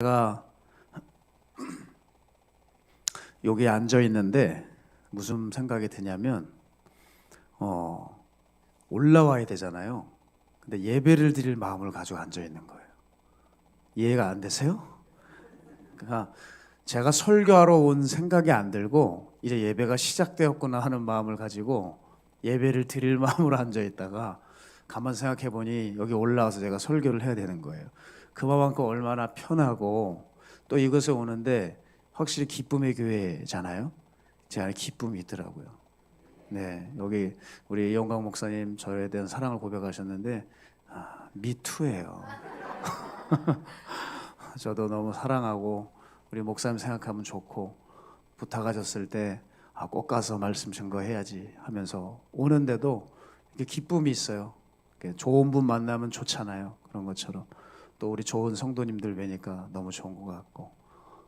제가 여기 앉아 있는데 무슨 생각이 드냐면 올라와야 되잖아요. 근데 예배를 드릴 마음을 가지고 앉아 있는 거예요. 이해가 안 되세요? 그러니까 제가 설교하러 온 생각이 안 들고 이제 예배가 시작되었구나 하는 마음을 가지고 예배를 드릴 마음으로 앉아 있다가 가만 생각해 보니 여기 올라와서 제가 설교를 해야 되는 거예요. 그만큼 얼마나 편하고 또 이것에 오는데 확실히 기쁨의 교회잖아요. 제 안에 기쁨이 있더라고요. 네, 여기 우리 영광 목사님 저에 대한 사랑을 고백하셨는데 미투예요. 저도 너무 사랑하고 우리 목사님 생각하면 좋고 부탁하셨을 때 꼭 가서 말씀 증거해야지 하면서 오는데도 이렇게 기쁨이 있어요. 이렇게 좋은 분 만나면 좋잖아요. 그런 것처럼 또 우리 좋은 성도님들 뵈니까 너무 좋은 것 같고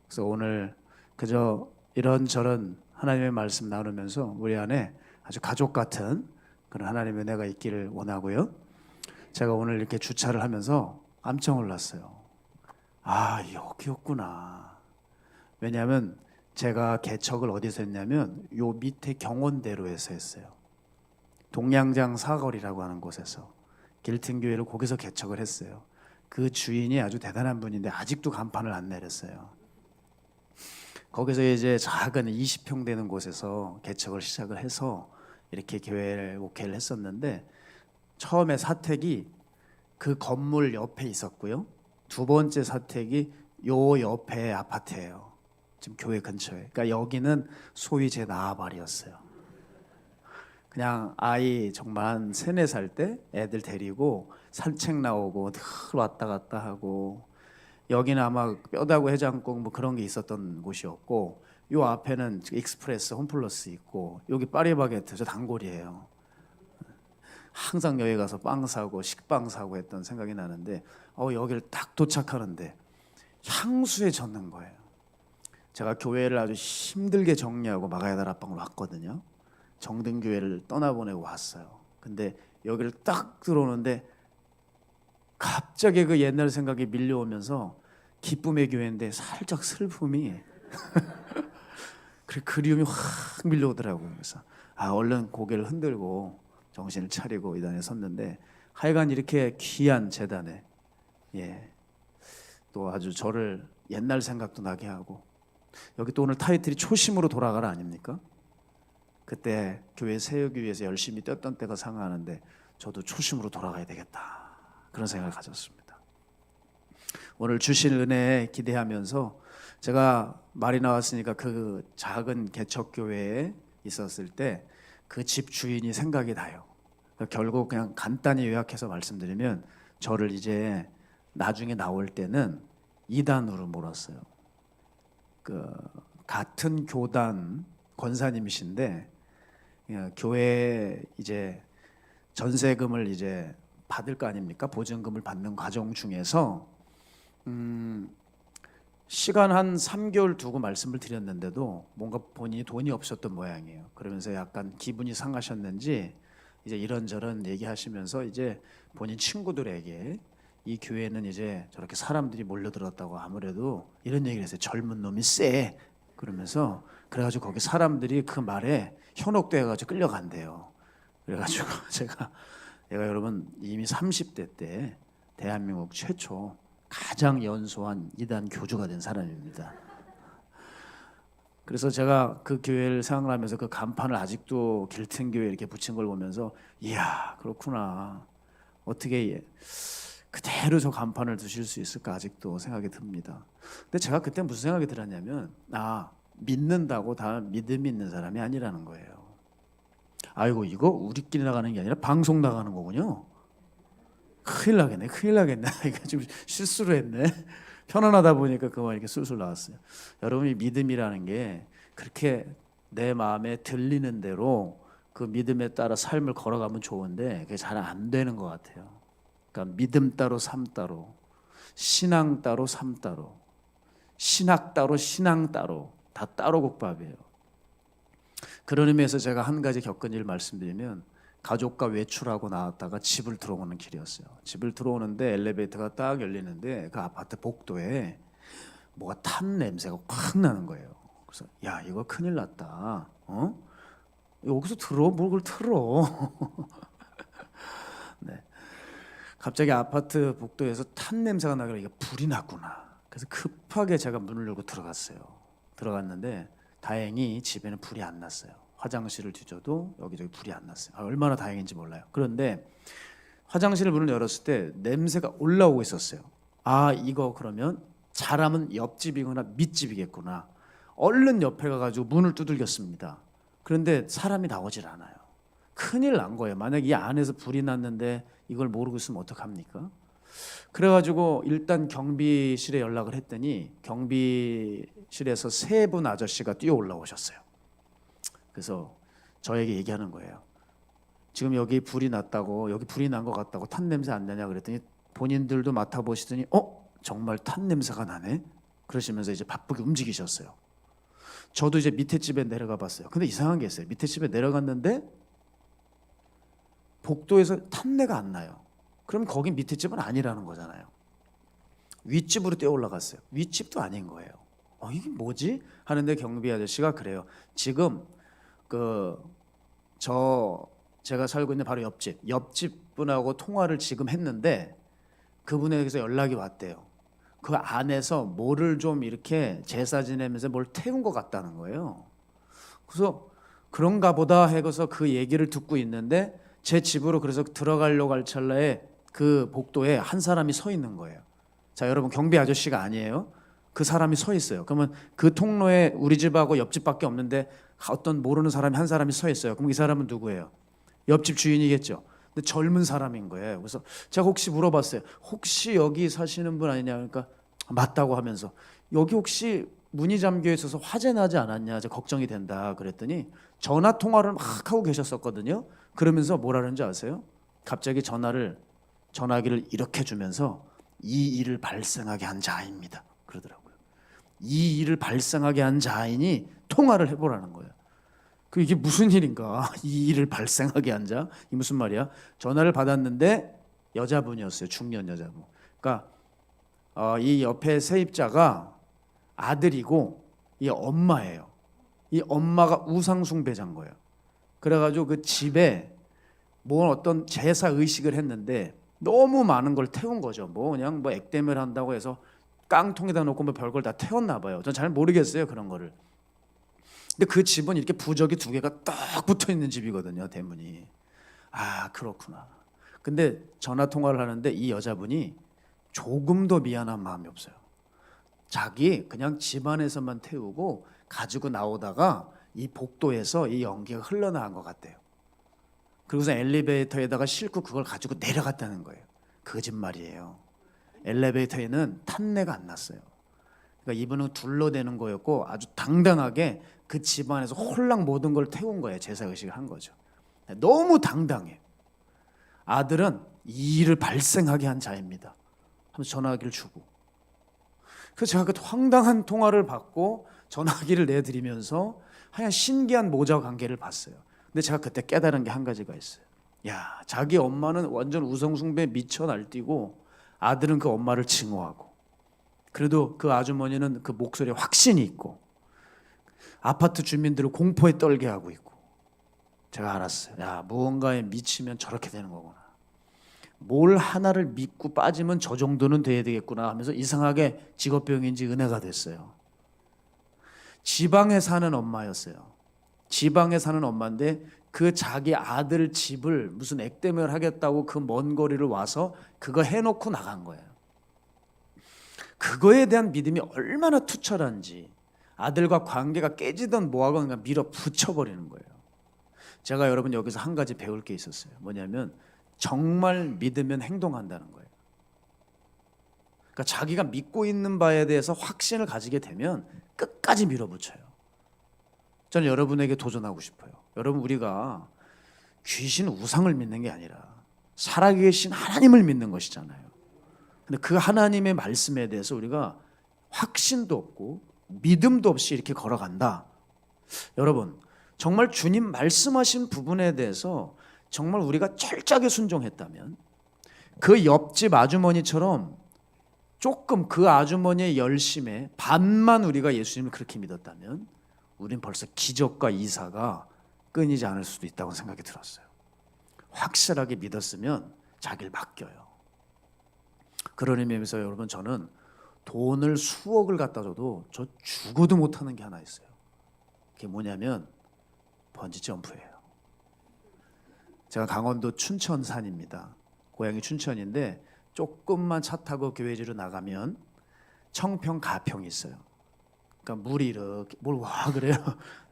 그래서 오늘 그저 이런저런 하나님의 말씀 나누면서 우리 안에 아주 가족 같은 그런 하나님의 은혜가 있기를 원하고요. 제가 오늘 이렇게 주차를 하면서 깜짝 놀랐어요. 여기였구나. 왜냐하면 제가 개척을 어디서 했냐면 요 밑에 경원대로에서 했어요. 동양장 사거리라고 하는 곳에서 길튼교회를 거기서 개척을 했어요. 그 주인이 아주 대단한 분인데 아직도 간판을 안 내렸어요. 거기서 이제 작은 20평 되는 곳에서 개척을 시작을 해서 이렇게 교회를 목회를 했었는데 처음에 사택이 그 건물 옆에 있었고요. 두 번째 사택이 요 옆에 아파트예요. 지금 교회 근처에. 그러니까 여기는 소위 제 나아발이었어요. 그냥 아이 정말 한 3, 4살 때 애들 데리고 산책 나오고 늘 왔다 갔다 하고 여기는 아마 뼈다구 해장국 뭐 그런 게 있었던 곳이었고 요 앞에는 익스프레스 홈플러스 있고 여기 파리바게트 저 단골이에요. 항상 여기 가서 빵 사고 식빵 사고 했던 생각이 나는데 여기를 딱 도착하는데 향수에 젖는 거예요. 제가 교회를 아주 힘들게 정리하고 마가야 다락방으로 왔거든요. 정든교회를 떠나보내고 왔어요. 근데 여기를 딱 들어오는데 갑자기 그 옛날 생각이 밀려오면서 기쁨의 교회인데 살짝 슬픔이 그리움이 확 밀려오더라고요. 그래서 얼른 고개를 흔들고 정신을 차리고 이 단에 섰는데 하여간 이렇게 귀한 재단에 또 아주 저를 옛날 생각도 나게 하고 여기 또 오늘 타이틀이 초심으로 돌아가라 아닙니까? 그때 교회 세우기 위해서 열심히 뛰었던 때가 생각나는데 저도 초심으로 돌아가야 되겠다 그런 생각을 가졌습니다. 오늘 주신 은혜에 기대하면서 제가 말이 나왔으니까 그 작은 개척교회에 있었을 때 그 집 주인이 생각이 나요. 결국 그냥 간단히 요약해서 말씀드리면 저를 이제 나중에 나올 때는 이단으로 몰았어요. 그 같은 교단 권사님이신데 교회 이제 전세금을 이제 받을 거 아닙니까? 보증금을 받는 과정 중에서 시간 한 3개월 두고 말씀을 드렸는데도 뭔가 본인이 돈이 없었던 모양이에요. 그러면서 약간 기분이 상하셨는지 이제 이런저런 얘기하시면서 이제 본인 친구들에게 이 교회는 이제 저렇게 사람들이 몰려들었다고 아무래도 이런 얘기를 했어요. 젊은 놈이 쎄. 그러면서 그래가지고 거기 사람들이 그 말에 현혹돼가지고 끌려간대요. 그래가지고 제가 여러분 이미 30대 때 대한민국 최초 가장 연소한 이단 교주가 된 사람입니다. 그래서 제가 그 교회를 생각하면서 그 간판을 아직도 길튼교회 이렇게 붙인 걸 보면서 이야 그렇구나 어떻게 그대로 저 간판을 두실 수 있을까 아직도 생각이 듭니다. 근데 제가 그때 무슨 생각이 들었냐면 믿는다고 다 믿음이 있는 사람이 아니라는 거예요. 이거 우리끼리 나가는 게 아니라 방송 나가는 거군요. 큰일 나겠네. 이거 좀 실수를 했네. 편안하다 보니까 그만 이렇게 술술 나왔어요. 여러분이 믿음이라는 게 그렇게 내 마음에 들리는 대로 그 믿음에 따라 삶을 걸어가면 좋은데 그게 잘 안 되는 것 같아요. 그러니까 믿음 따로 삶 따로, 신앙 따로 삶 따로, 신학 따로 신앙 따로 다 따로 국밥이에요. 그런 의미에서 제가 한 가지 겪은 일 말씀드리면 가족과 외출하고 나왔다가 집을 들어오는 길이었어요. 집을 들어오는데 엘리베이터가 딱 열리는데 그 아파트 복도에 뭐가 탄 냄새가 확 나는 거예요. 그래서 야 이거 큰일 났다. 여기서 틀어 뭘 그걸 틀어. 네. 갑자기 아파트 복도에서 탄 냄새가 나길래 이게 불이 났구나. 그래서 급하게 제가 문을 열고 들어갔어요. 들어갔는데 다행히 집에는 불이 안 났어요. 화장실을 뒤져도 여기저기 불이 안 났어요. 얼마나 다행인지 몰라요. 그런데 화장실 문을 열었을 때 냄새가 올라오고 있었어요. 아 이거 그러면 잘하면 옆집이거나 밑집이겠구나. 얼른 옆에 가가지고 문을 두들겼습니다. 그런데 사람이 나오질 않아요. 큰일 난 거예요. 만약에 이 안에서 불이 났는데 이걸 모르고 있으면 어떡합니까? 그래가지고 일단 경비실에 연락을 했더니 경비실에서 세 분 아저씨가 뛰어 올라오셨어요. 그래서 저에게 얘기하는 거예요. 지금 여기 불이 났다고, 여기 불이 난 것 같다고, 탄 냄새 안 나냐 그랬더니 본인들도 맡아보시더니 정말 탄 냄새가 나네? 그러시면서 이제 바쁘게 움직이셨어요. 저도 이제 밑에 집에 내려가 봤어요. 근데 이상한 게 있어요. 밑에 집에 내려갔는데 복도에서 탄내가 안 나요. 그럼 거기 밑에 집은 아니라는 거잖아요. 윗집으로 뛰어 올라갔어요. 윗집도 아닌 거예요. 이게 뭐지? 하는데 경비 아저씨가 그래요. 지금 제가 살고 있는 바로 옆집 분하고 통화를 지금 했는데 그분에게서 연락이 왔대요. 그 안에서 뭐를 좀 이렇게 제사 지내면서 뭘 태운 것 같다는 거예요. 그래서 그런가 보다 해서 그 얘기를 듣고 있는데 제 집으로 그래서 들어가려고 할 찰나에 그 복도에 한 사람이 서 있는 거예요. 자 여러분 경비 아저씨가 아니에요. 그 사람이 서 있어요. 그러면 그 통로에 우리 집하고 옆집밖에 없는데 어떤 모르는 사람이 한 사람이 서 있어요. 그럼 이 사람은 누구예요? 옆집 주인이겠죠. 근데 젊은 사람인 거예요. 그래서 제가 혹시 물어봤어요. 혹시 여기 사시는 분 아니냐? 그러니까 맞다고 하면서 여기 혹시 문이 잠겨 있어서 화재 나지 않았냐? 걱정이 된다. 그랬더니 전화 통화를 막 하고 계셨었거든요. 그러면서 뭐라는지 아세요? 갑자기 전화기를 이렇게 주면서 이 일을 발생하게 한 자입니다. 그러더라고요. 이 일을 발생하게 한 자인이 통화를 해보라는 거예요. 이게 무슨 일인가? 이 일을 발생하게 한 자? 이 무슨 말이야? 전화를 받았는데 여자분이었어요. 중년 여자분. 그러니까 이 옆에 세입자가 아들이고 이 엄마예요. 이 엄마가 우상숭배자인 거예요. 그래가지고 그 집에 뭐 어떤 제사 의식을 했는데 너무 많은 걸 태운 거죠. 그냥 액땜을 한다고 해서 깡통에다 놓고 별걸 다 태웠나 봐요. 전 잘 모르겠어요 그런 거를. 근데 그 집은 이렇게 부적이 두 개가 딱 붙어 있는 집이거든요. 대문이. 아 그렇구나. 근데 전화 통화를 하는데 이 여자분이 조금도 미안한 마음이 없어요. 자기 그냥 집안에서만 태우고 가지고 나오다가 이 복도에서 이 연기가 흘러나간 것 같대요. 그리고서 엘리베이터에다가 싣고 그걸 가지고 내려갔다는 거예요. 거짓말이에요. 엘리베이터에는 탄내가 안 났어요. 그러니까 이분은 둘러대는 거였고 아주 당당하게 그 집안에서 홀랑 모든 걸 태운 거예요. 제사 의식을 한 거죠. 너무 당당해. 아들은 이 일을 발생하게 한 자입니다. 하면서 전화기를 주고. 그래서 제가 그 황당한 통화를 받고 전화기를 내드리면서 하얀 신기한 모자 관계를 봤어요. 근데 제가 그때 깨달은 게 한 가지가 있어요. 야, 자기 엄마는 완전 우상숭배에 미쳐 날뛰고 아들은 그 엄마를 증오하고 그래도 그 아주머니는 그 목소리에 확신이 있고 아파트 주민들을 공포에 떨게 하고 있고 제가 알았어요. 야, 무언가에 미치면 저렇게 되는 거구나. 뭘 하나를 믿고 빠지면 저 정도는 돼야 되겠구나 하면서 이상하게 직업병인지 은혜가 됐어요. 지방에 사는 엄마였어요. 지방에 사는 엄마인데 그 자기 아들 집을 무슨 액땜을 하겠다고 그 먼 거리를 와서 그거 해놓고 나간 거예요. 그거에 대한 믿음이 얼마나 투철한지 아들과 관계가 깨지던 뭐하건 그냥 밀어붙여버리는 거예요. 제가 여러분 여기서 한 가지 배울 게 있었어요. 뭐냐면 정말 믿으면 행동한다는 거예요. 그러니까 자기가 믿고 있는 바에 대해서 확신을 가지게 되면 끝까지 밀어붙여요. 저는 여러분에게 도전하고 싶어요. 여러분 우리가 귀신 우상을 믿는 게 아니라 살아계신 하나님을 믿는 것이잖아요. 근데 그 하나님의 말씀에 대해서 우리가 확신도 없고 믿음도 없이 이렇게 걸어간다. 여러분 정말 주님 말씀하신 부분에 대해서 정말 우리가 철저하게 순종했다면 그 옆집 아주머니처럼 조금 그 아주머니의 열심에 반만 우리가 예수님을 그렇게 믿었다면 우린 벌써 기적과 이사가 끊이지 않을 수도 있다고 생각이 들었어요. 확실하게 믿었으면 자기를 맡겨요. 그런 의미에서 여러분, 저는 돈을 수억을 갖다 줘도 저 죽어도 못하는 게 하나 있어요. 그게 뭐냐면 번지 점프예요. 제가 강원도 춘천산입니다. 고향이 춘천인데 조금만 차 타고 교회지로 나가면 청평 가평이 있어요. 그러니까 물이 이렇게, 뭘 와 그래요?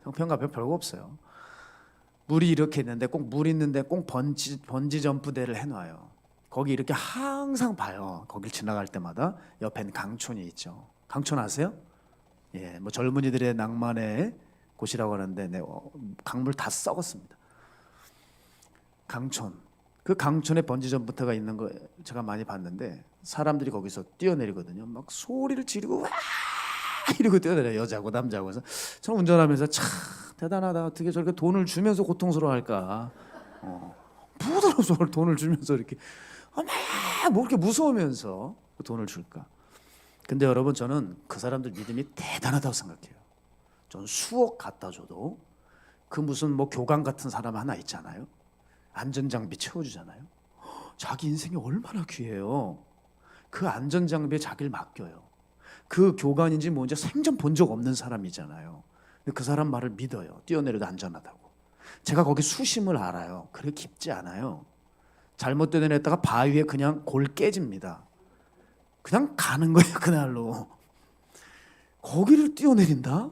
청평 가평 별거 없어요. 물이 이렇게 있는데 꼭 물 있는데 꼭 번지 점프대를 해놔요. 거기 이렇게 항상 봐요. 거길 지나갈 때마다 옆엔 강촌이 있죠. 강촌 아세요? 예, 뭐 젊은이들의 낭만의 곳이라고 하는데, 네, 강물 다 썩었습니다. 강촌. 그 강촌에 번지 점프대가 있는 거 제가 많이 봤는데 사람들이 거기서 뛰어내리거든요. 막 소리를 지르고 와 이러고 뛰어내려요. 여자고 남자고. 그래서 저는 운전하면서 참 대단하다. 어떻게 저렇게 돈을 주면서 고통스러워할까. 부드러워서 돈을 주면서 이렇게 뭐 이렇게 무서우면서 돈을 줄까. 근데 여러분, 저는 그 사람들 믿음이 대단하다고 생각해요. 전 수억 갖다 줘도 그 무슨 뭐 교관 같은 사람 하나 있잖아요. 안전장비 채워주잖아요. 자기 인생이 얼마나 귀해요. 그 안전장비에 자기를 맡겨요. 그 교관인지 뭔지 생전 본 적 없는 사람이잖아요. 근데 그 사람 말을 믿어요. 뛰어내려도 안전하다고. 제가 거기 수심을 알아요. 그렇게 깊지 않아요. 잘못 뛰어내렸다가 바위에 그냥 골 깨집니다. 그냥 가는 거예요, 그날로. 거기를 뛰어내린다?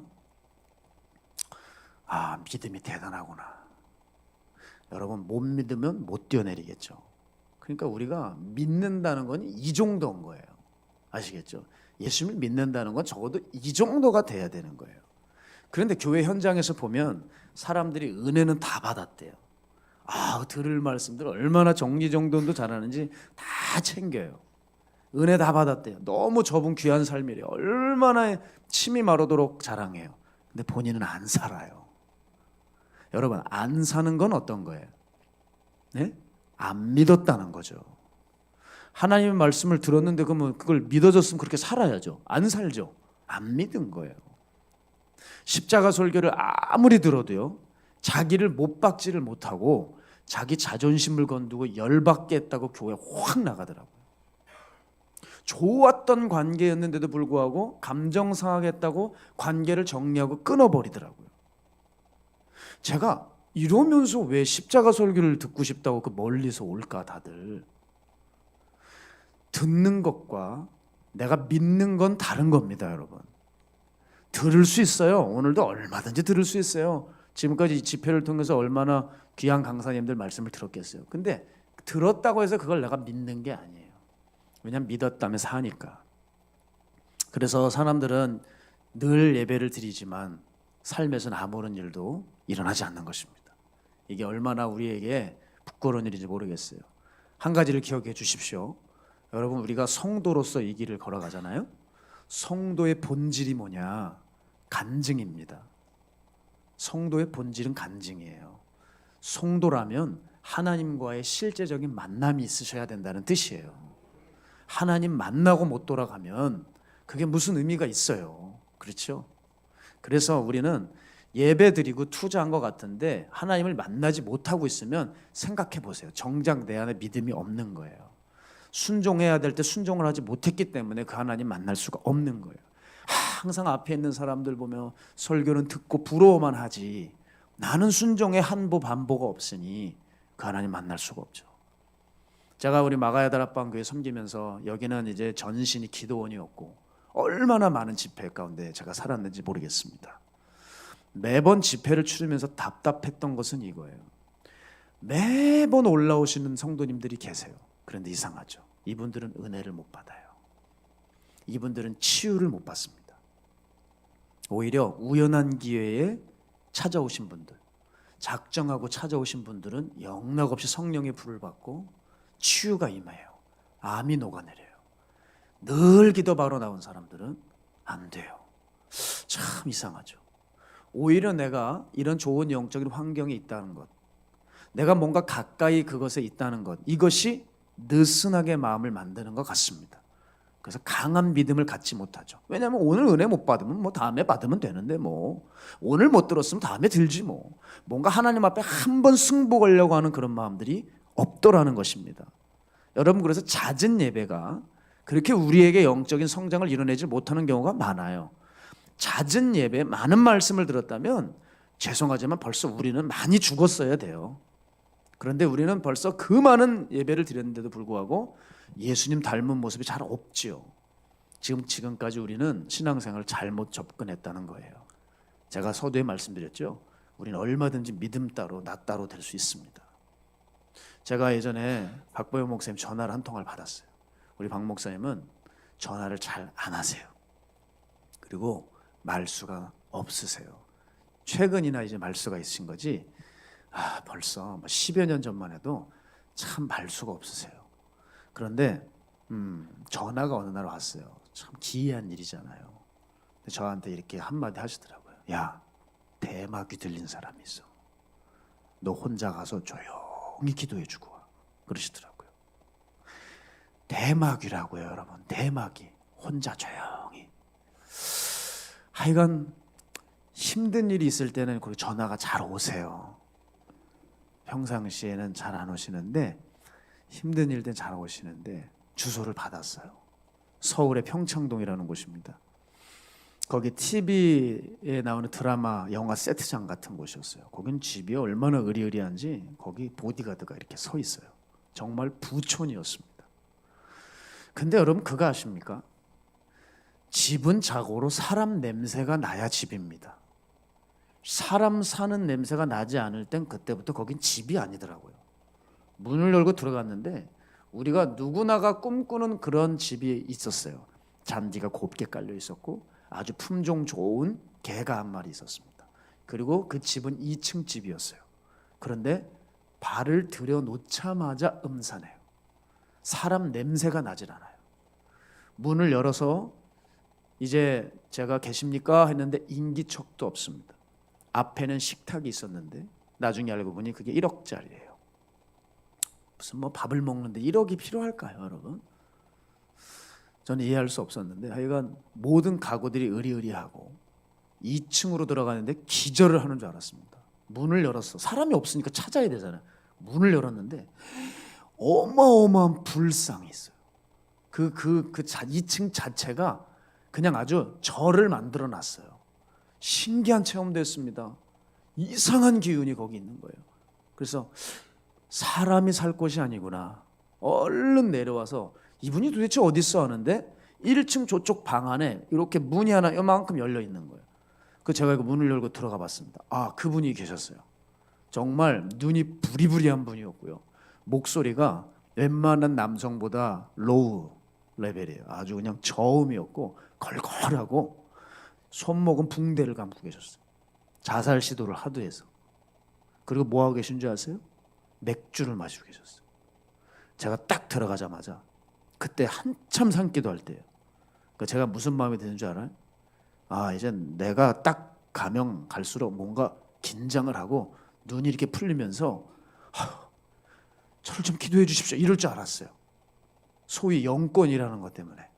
아, 믿음이 대단하구나. 여러분, 못 믿으면 못 뛰어내리겠죠. 그러니까 우리가 믿는다는 건 이 정도인 거예요. 아시겠죠? 예수님을 믿는다는 건 적어도 이 정도가 돼야 되는 거예요. 그런데 교회 현장에서 보면 사람들이 은혜는 다 받았대요. 들을 말씀들 얼마나 정리정돈도 잘하는지 다 챙겨요. 은혜 다 받았대요. 너무 좁은 귀한 삶이래요. 얼마나 침이 마르도록 자랑해요. 근데 본인은 안 살아요. 여러분, 안 사는 건 어떤 거예요? 네? 안 믿었다는 거죠. 하나님의 말씀을 들었는데 그러면 그걸 믿어졌으면 그렇게 살아야죠. 안 살죠. 안 믿은 거예요. 십자가 설교를 아무리 들어도요, 자기를 못 박지를 못하고 자기 자존심을 건두고 열받게 했다고 교회 확 나가더라고요. 좋았던 관계였는데도 불구하고 감정 상하겠다고 관계를 정리하고 끊어버리더라고요. 제가 이러면서 왜 십자가 설교를 듣고 싶다고 그 멀리서 올까 다들. 듣는 것과 내가 믿는 건 다른 겁니다, 여러분. 들을 수 있어요. 오늘도 얼마든지 들을 수 있어요. 지금까지 집회를 통해서 얼마나 귀한 강사님들 말씀을 들었겠어요. 근데 들었다고 해서 그걸 내가 믿는 게 아니에요. 왜냐하면 믿었다면 사니까. 그래서 사람들은 늘 예배를 드리지만 삶에서는 아무런 일도 일어나지 않는 것입니다. 이게 얼마나 우리에게 부끄러운 일인지 모르겠어요. 한 가지를 기억해 주십시오. 여러분, 우리가 성도로서 이 길을 걸어가잖아요. 성도의 본질이 뭐냐? 간증입니다. 성도의 본질은 간증이에요. 성도라면 하나님과의 실제적인 만남이 있으셔야 된다는 뜻이에요. 하나님 만나고 못 돌아가면 그게 무슨 의미가 있어요. 그렇죠? 그래서 우리는 예배 드리고 투자한 것 같은데 하나님을 만나지 못하고 있으면 생각해 보세요. 정작 내 안에 믿음이 없는 거예요. 순종해야 될 때 순종을 하지 못했기 때문에 그 하나님 만날 수가 없는 거예요. 항상 앞에 있는 사람들 보면 설교는 듣고 부러워만 하지 나는 순종의 한보 반보가 없으니 그 하나님 만날 수가 없죠. 제가 우리 마가야 다락방 교회 섬기면서 여기는 이제 전신이 기도원이었고 얼마나 많은 집회 가운데 제가 살았는지 모르겠습니다. 매번 집회를 치르면서 답답했던 것은 이거예요. 매번 올라오시는 성도님들이 계세요. 그런데 이상하죠. 이분들은 은혜를 못 받아요. 이분들은 치유를 못 받습니다. 오히려 우연한 기회에 찾아오신 분들, 작정하고 찾아오신 분들은 영락없이 성령의 불을 받고 치유가 임해요. 암이 녹아내려요. 늘 기도바로 나온 사람들은 안 돼요. 참 이상하죠. 오히려 내가 이런 좋은 영적인 환경에 있다는 것, 내가 뭔가 가까이 그것에 있다는 것, 이것이 느슨하게 마음을 만드는 것 같습니다. 그래서 강한 믿음을 갖지 못하죠. 왜냐하면 오늘 은혜 못 받으면 뭐 다음에 받으면 되는데 뭐 오늘 못 들었으면 다음에 들지 뭐 뭔가 하나님 앞에 한 번 승부 걸려고 하는 그런 마음들이 없더라는 것입니다. 여러분 그래서 잦은 예배가 그렇게 우리에게 영적인 성장을 이뤄내지 못하는 경우가 많아요. 잦은 예배 많은 말씀을 들었다면 죄송하지만 벌써 우리는 많이 죽었어야 돼요. 그런데 우리는 벌써 그 많은 예배를 드렸는데도 불구하고 예수님 닮은 모습이 잘 없지요. 지금까지 우리는 신앙생활을 잘못 접근했다는 거예요. 제가 서두에 말씀드렸죠. 우리는 얼마든지 믿음 따로 나 따로 될 수 있습니다. 제가 예전에 박보영 목사님 전화를 한 통을 받았어요. 우리 박 목사님은 전화를 잘 안 하세요. 그리고 말수가 없으세요. 최근이나 이제 말수가 있으신 거지. 벌써 10여 년 전만 해도 참 말수가 없으세요. 그런데 전화가 어느 날 왔어요. 참 기이한 일이잖아요. 저한테 이렇게 한마디 하시더라고요. 야, 대마귀 들린 사람이 있어. 너 혼자 가서 조용히 기도해주고 와. 그러시더라고요. 대마귀라고요, 여러분. 대마귀. 혼자 조용히. 하여간 힘든 일이 있을 때는 거기 전화가 잘 오세요. 평상시에는 잘 안 오시는데 힘든 일 때 잘 오시는데 주소를 받았어요. 서울의 평창동이라는 곳입니다. 거기 TV에 나오는 드라마, 영화 세트장 같은 곳이었어요. 거긴 집이 얼마나 으리으리한지 거기 보디가드가 이렇게 서 있어요. 정말 부촌이었습니다. 근데 여러분 그거 아십니까? 집은 자고로 사람 냄새가 나야 집입니다. 사람 사는 냄새가 나지 않을 땐 그때부터 거긴 집이 아니더라고요. 문을 열고 들어갔는데 우리가 누구나가 꿈꾸는 그런 집이 있었어요. 잔디가 곱게 깔려 있었고 아주 품종 좋은 개가 한 마리 있었습니다. 그리고 그 집은 2층 집이었어요. 그런데 발을 들여놓자마자 음산해요. 사람 냄새가 나질 않아요. 문을 열어서 이제 제가 계십니까? 했는데 인기척도 없습니다. 앞에는 식탁이 있었는데 나중에 알고 보니 그게 1억짜리예요. 무슨 뭐 밥을 먹는데 1억이 필요할까요, 여러분? 저는 이해할 수 없었는데 하여간 모든 가구들이 으리으리하고 2층으로 들어가는데 기절을 하는 줄 알았습니다. 문을 열었어. 사람이 없으니까 찾아야 되잖아요. 문을 열었는데 어마어마한 불상이 있어요. 2층 자체가 그냥 아주 절을 만들어 놨어요. 신기한 체험됐습니다. 이상한 기운이 거기 있는 거예요. 그래서 사람이 살 곳이 아니구나. 얼른 내려와서 이분이 도대체 어디 있어 하는데 1층 저쪽 방 안에 이렇게 문이 하나 요만큼 열려 있는 거예요. 그 제가 그 문을 열고 들어가 봤습니다. 그분이 계셨어요. 정말 눈이 부리부리한 분이었고요. 목소리가 웬만한 남성보다 로우 레벨이에요. 아주 그냥 저음이었고 걸걸하고 손목은 붕대를 감고 계셨어요. 자살 시도를 하도 해서. 그리고 뭐 하고 계신 줄 아세요? 맥주를 마시고 계셨어요. 제가 딱 들어가자마자 그때 한참 산기도 할 때예요. 그러니까 제가 무슨 마음이 드는 줄 알아요? 이제 내가 딱 가면 갈수록 뭔가 긴장을 하고 눈이 이렇게 풀리면서 저를 좀 기도해 주십시오 이럴 줄 알았어요. 소위 영권이라는 것 때문에.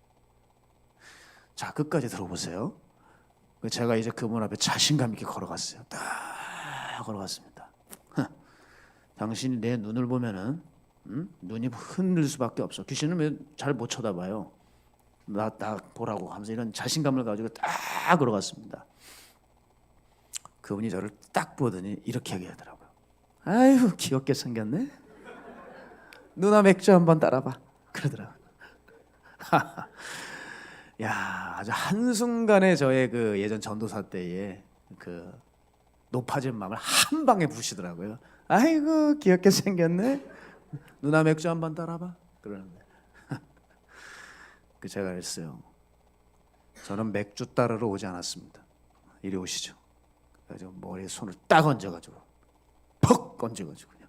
자, 끝까지 들어보세요. 제가 이제 그분 앞에 자신감 있게 걸어갔어요. 딱 걸어갔습니다. 당신이 내 눈을 보면은 눈이 흔들 수밖에 없어. 귀신은 왜 잘 못 쳐다봐요. 나 보라고 하면서 이런 자신감을 가지고 딱 걸어갔습니다. 그분이 저를 딱 보더니 이렇게 얘기하더라고요. 아유 귀엽게 생겼네. 누나 맥주 한번 따라봐. 그러더라고요. 야, 아주 한순간에 저의 그 예전 전도사 때의 그 높아진 마음을 한 방에 부시더라고요. 아이고 귀엽게 생겼네. 누나 맥주 한번 따라봐. 그러는데 그 제가 그랬어요. 저는 맥주 따르러 오지 않았습니다. 이리 오시죠. 그래서 머리에 손을 딱 얹어가지고 퍽 얹어가지고 그냥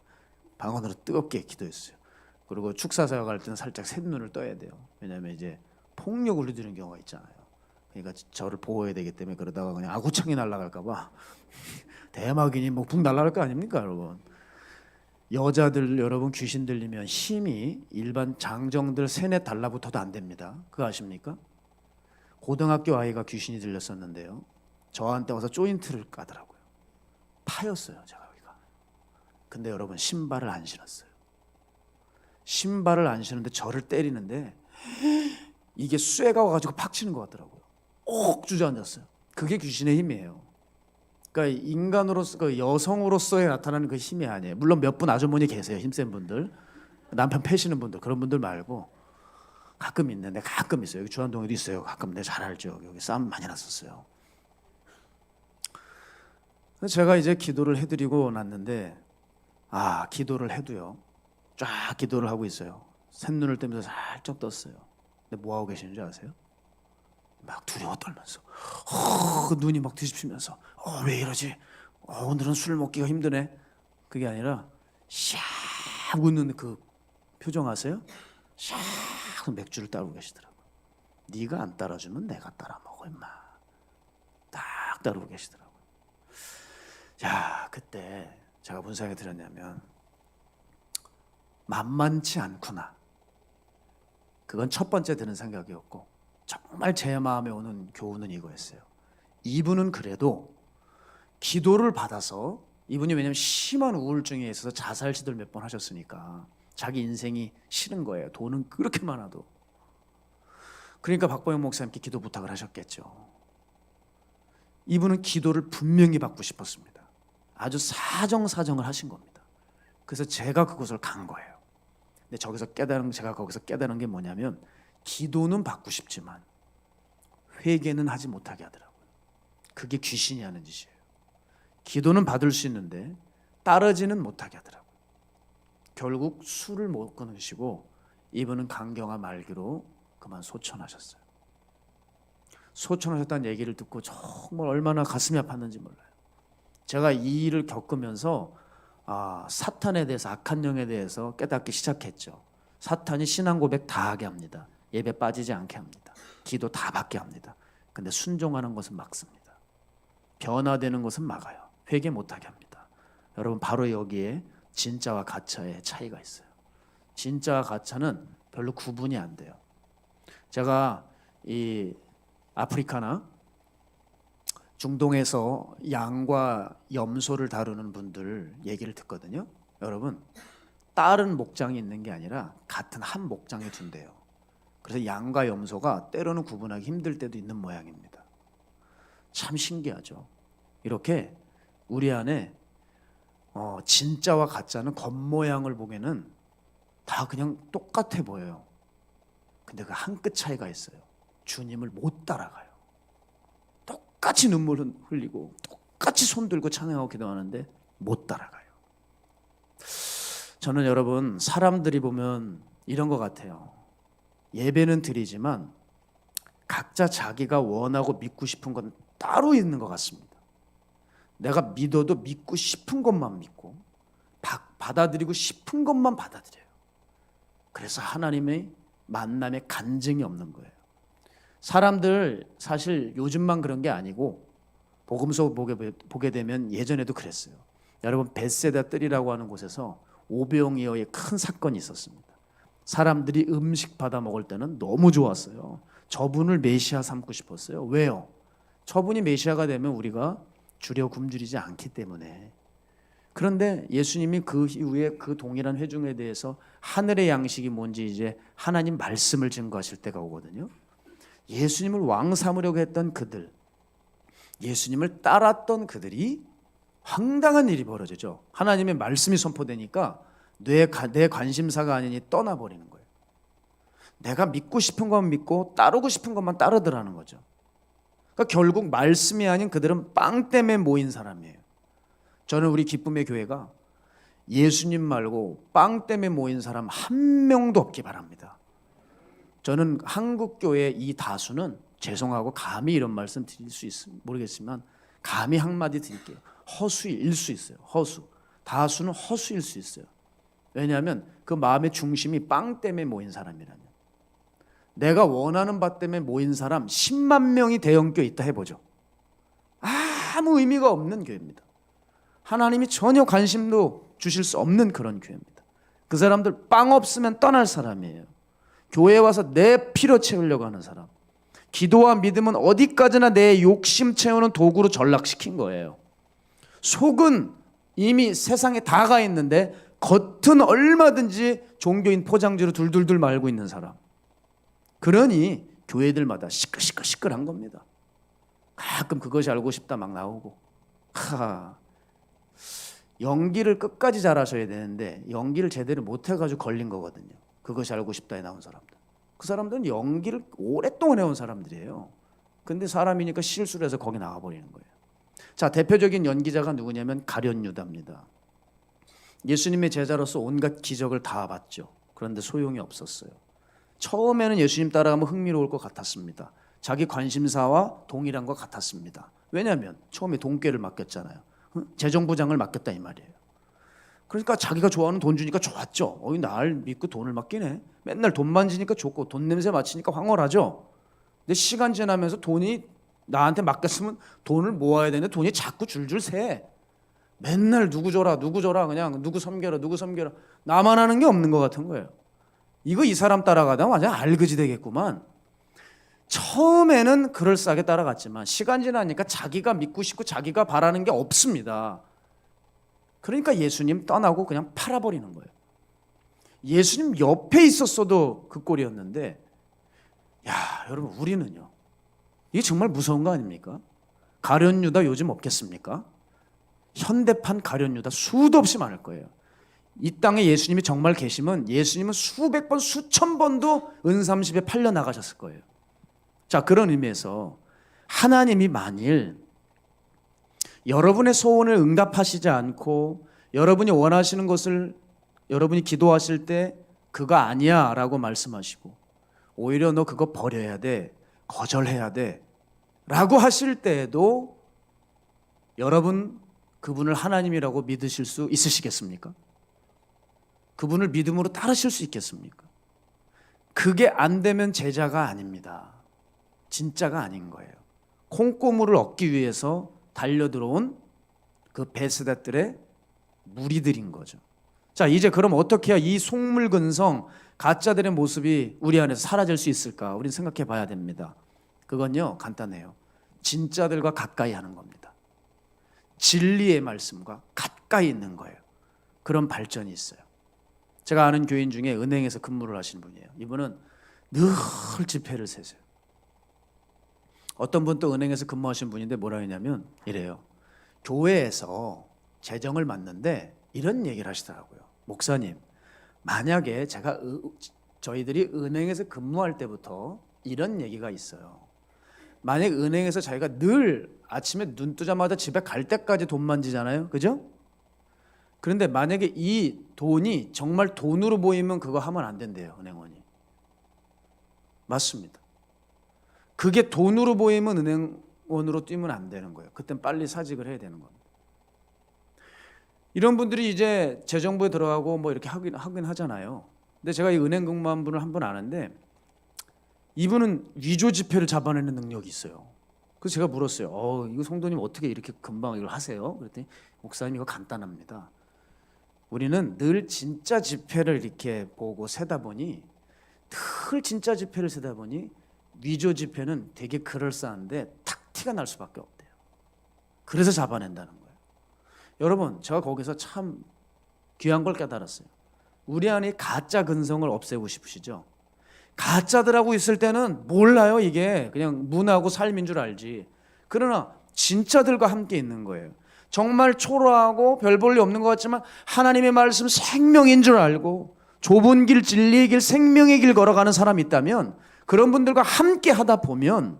방언으로 뜨겁게 기도했어요. 그리고 축사사역 할 때는 살짝 샛눈을 떠야 돼요. 왜냐하면 이제 폭력을 휘두르는 경우가 있잖아요. 그러니까 저를 보호해야 되기 때문에 그러다가 그냥 아구창이 날아갈까 봐 대마귀니 뭐 붕 날아갈 거 아닙니까, 여러분? 여자들 여러분 귀신 들리면 힘이 일반 장정들 세네 달러부터도 안 됩니다. 그거 아십니까? 고등학교 아이가 귀신이 들렸었는데요. 저한테 와서 조인트를 까더라고요. 파였어요, 제가 여기가. 근데 여러분 신발을 안 신었어요. 신발을 안 신는데 저를 때리는데 이게 쇠가 와가지고 팍 치는 것 같더라고요. 옥 주저앉았어요. 그게 귀신의 힘이에요. 그러니까 인간으로서 그 여성으로서의 나타나는 그 힘이 아니에요. 물론 몇 분 아주머니 계세요. 힘센 분들, 남편 패시는 분들, 그런 분들 말고 가끔 있는데 가끔 있어요. 여기 주안동에도 있어요. 가끔 내가 잘 알죠. 여기 싸움 많이 났었어요. 제가 이제 기도를 해드리고 났는데 기도를 해도요. 쫙 기도를 하고 있어요. 샘눈을 뜨면서 살짝 떴어요. 근데 뭐 하고 계시는 줄 아세요? 막 두려워 떨면서 눈이 막 뒤집히면서 왜 이러지? 오늘은 술 먹기가 힘드네. 그게 아니라 샥 웃는 그 표정 아세요? 샥 맥주를 따르고 계시더라고요. 네가 안 따라주면 내가 따라 먹어 임마. 딱 따르고 계시더라고요. 야, 그때 제가 무슨 생각이 들었냐면 만만치 않구나. 그건 첫 번째 드는 생각이었고 정말 제 마음에 오는 교훈은 이거였어요. 이분은 그래도 기도를 받아서 이분이 왜냐하면 심한 우울증에 있어서 자살 시도를 몇 번 하셨으니까 자기 인생이 싫은 거예요. 돈은 그렇게 많아도. 그러니까 박보영 목사님께 기도 부탁을 하셨겠죠. 이분은 기도를 분명히 받고 싶었습니다. 아주 사정사정을 하신 겁니다. 그래서 제가 그곳을 간 거예요. 근데 제가 거기서 깨달은 게 뭐냐면 기도는 받고 싶지만 회개는 하지 못하게 하더라고요. 그게 귀신이 하는 짓이에요. 기도는 받을 수 있는데 따르지는 못하게 하더라고요. 결국 술을 못 끊으시고 이분은 강경화 말기로 그만 소천하셨어요. 소천하셨다는 얘기를 듣고 정말 얼마나 가슴이 아팠는지 몰라요. 제가 이 일을 겪으면서 사탄에 대해서, 악한 영에 대해서 깨닫기 시작했죠. 사탄이 신앙 고백 다 하게 합니다. 예배 빠지지 않게 합니다. 기도 다 받게 합니다. 근데 순종하는 것은 막습니다. 변화되는 것은 막아요. 회개 못하게 합니다. 여러분 바로 여기에 진짜와 가짜의 차이가 있어요. 진짜와 가짜는 별로 구분이 안 돼요. 제가 이 아프리카나 중동에서 양과 염소를 다루는 분들 얘기를 듣거든요. 여러분 다른 목장이 있는 게 아니라 같은 한 목장에 둔대요. 그래서 양과 염소가 때로는 구분하기 힘들 때도 있는 모양입니다. 참 신기하죠. 이렇게 우리 안에 진짜와 가짜는 겉모양을 보면은 다 그냥 똑같아 보여요. 근데 그 한 끗 차이가 있어요. 주님을 못 따라가요. 똑같이 눈물 흘리고 똑같이 손 들고 찬양하고 기도하는데 못 따라가요. 저는 여러분 사람들이 보면 이런 것 같아요. 예배는 드리지만 각자 자기가 원하고 믿고 싶은 건 따로 있는 것 같습니다. 내가 믿어도 믿고 싶은 것만 믿고 받아들이고 싶은 것만 받아들여요. 그래서 하나님의 만남에 간증이 없는 거예요. 사람들 사실 요즘만 그런 게 아니고 복음서 보게 되면 예전에도 그랬어요. 여러분 벳세다 뜰이라고 하는 곳에서 오병이어의 큰 사건이 있었습니다. 사람들이 음식 받아 먹을 때는 너무 좋았어요. 저분을 메시아 삼고 싶었어요. 왜요? 저분이 메시아가 되면 우리가 주려 굶주리지 않기 때문에. 그런데 예수님이 그 이후에 그 동일한 회중에 대해서 하늘의 양식이 뭔지 이제 하나님 말씀을 증거하실 때가 오거든요. 예수님을 왕 삼으려고 했던 그들, 예수님을 따랐던 그들이 황당한 일이 벌어지죠. 하나님의 말씀이 선포되니까 내 관심사가 아니니 떠나버리는 거예요. 내가 믿고 싶은 것만 믿고 따르고 싶은 것만 따르더라는 거죠. 그러니까 결국 말씀이 아닌 그들은 빵 때문에 모인 사람이에요. 저는 우리 기쁨의 교회가 예수님 말고 빵 때문에 모인 사람 한 명도 없기 바랍니다. 저는 한국 교회의 이 다수는 죄송하고 감히 이런 말씀 드릴 수 있으면 모르겠지만 감히 한마디 드릴게요. 허수일 수 있어요. 허수. 다수는 허수일 수 있어요. 왜냐하면 그 마음의 중심이 빵 때문에 모인 사람이라면. 내가 원하는 바 때문에 모인 사람 10만 명이 대형교회 있다 해보죠. 아무 의미가 없는 교회입니다. 하나님이 전혀 관심도 주실 수 없는 그런 교회입니다. 그 사람들 빵 없으면 떠날 사람이에요. 교회에 와서 내 피로 채우려고 하는 사람. 기도와 믿음은 어디까지나 내 욕심 채우는 도구로 전락시킨 거예요. 속은 이미 세상에 다 가 있는데 겉은 얼마든지 종교인 포장지로 둘둘둘 말고 있는 사람. 그러니 교회들마다 시끌시끌한 겁니다. 가끔 그것이 알고 싶다 막 나오고. 연기를 끝까지 잘하셔야 되는데 연기를 제대로 못해가지고 걸린 거거든요. 그것이 알고 싶다에 나온 사람들. 그 사람들은 연기를 오랫동안 해온 사람들이에요. 근데 사람이니까 실수를 해서 거기 나와버리는 거예요. 자, 대표적인 연기자가 누구냐면 가룟유다입니다. 예수님의 제자로서 온갖 기적을 다 봤죠. 그런데 소용이 없었어요. 처음에는 예수님 따라가면 흥미로울 것 같았습니다. 자기 관심사와 동일한 것 같았습니다. 왜냐하면 처음에 돈꾀를 맡겼잖아요. 재정부장을 맡겼다 이 말이에요. 그러니까 자기가 좋아하는 돈 주니까 좋았죠. 날 믿고 돈을 맡기네. 맨날 돈 만지니까 좋고 돈 냄새 맡으니까 황홀하죠. 근데 시간 지나면서 돈이 나한테 맡겼으면 돈을 모아야 되는데 돈이 자꾸 줄줄 새. 맨날 누구 줘라 그냥 누구 섬겨라 나만 하는 게 없는 것 같은 거예요. 이거 이 사람 따라가다 완전 알그지 되겠구만. 처음에는 그럴싸하게 따라갔지만 시간 지나니까 자기가 믿고 싶고 자기가 바라는 게 없습니다. 그러니까 예수님 떠나고 그냥 팔아버리는 거예요. 예수님 옆에 있었어도 그 꼴이었는데, 야, 여러분, 우리는요, 이게 정말 무서운 거 아닙니까? 가룟유다 요즘 없겠습니까? 현대판 가룟유다 수도 없이 많을 거예요. 이 땅에 예수님이 정말 계시면 예수님은 수백 번, 수천 번도 은삼십에 팔려 나가셨을 거예요. 자, 그런 의미에서 하나님이 만일 여러분의 소원을 응답하시지 않고 여러분이 원하시는 것을 여러분이 기도하실 때 그거 아니야 라고 말씀하시고 오히려 너 그거 버려야 돼, 거절해야 돼 라고 하실 때에도 여러분 그분을 하나님이라고 믿으실 수 있으시겠습니까? 그분을 믿음으로 따르실 수 있겠습니까? 그게 안 되면 제자가 아닙니다. 진짜가 아닌 거예요. 콩고물을 얻기 위해서 달려들어온 그 베스다들의 무리들인 거죠. 자, 이제 그럼 어떻게 해야 이 속물근성 가짜들의 모습이 우리 안에서 사라질 수 있을까? 우리는 생각해 봐야 됩니다. 그건요, 간단해요. 진짜들과 가까이 하는 겁니다. 진리의 말씀과 가까이 있는 거예요. 그런 발전이 있어요. 제가 아는 교인 중에 은행에서 근무를 하시는 분이에요. 이분은 늘 지폐를 세세요. 어떤 분 또 은행에서 근무하시는 분인데 뭐라 했냐면 이래요. 교회에서 재정을 맡는데 이런 얘기를 하시더라고요. 목사님, 만약에 저희들이 은행에서 근무할 때부터 이런 얘기가 있어요. 만약 은행에서 자기가 늘 아침에 눈 뜨자마자 집에 갈 때까지 돈 만지잖아요. 그죠? 그런데 만약에 이 돈이 정말 돈으로 보이면 그거 하면 안 된대요. 은행원이. 맞습니다. 그게 돈으로 보이면 은행원으로 뛰면 안 되는 거예요. 그땐 빨리 사직을 해야 되는 겁니다. 이런 분들이 이제 재정부에 들어가고 뭐 이렇게 하긴 하잖아요. 근데 제가 이 은행 근무한 분을 한 분 아는데 이분은 위조 지폐를 잡아내는 능력이 있어요. 그래서 제가 물었어요. 이거 성도님 어떻게 이렇게 금방 이걸 하세요? 그랬더니 목사님 이거 간단합니다. 우리는 늘 진짜 지폐를 이렇게 보고 세다 보니 늘 진짜 지폐를 세다 보니 위조 지폐는 되게 그럴싸한데 탁 티가 날 수밖에 없대요. 그래서 잡아낸다는 거예요. 여러분, 제가 거기서 참 귀한 걸 깨달았어요. 우리 안에 가짜 근성을 없애고 싶으시죠? 가짜들하고 있을 때는 몰라요. 이게 그냥 문하고 삶인 줄 알지. 그러나 진짜들과 함께 있는 거예요. 정말 초라하고 별 볼 일 없는 것 같지만 하나님의 말씀 생명인 줄 알고 좁은 길, 진리의 길, 생명의 길 걸어가는 사람이 있다면 그런 분들과 함께 하다 보면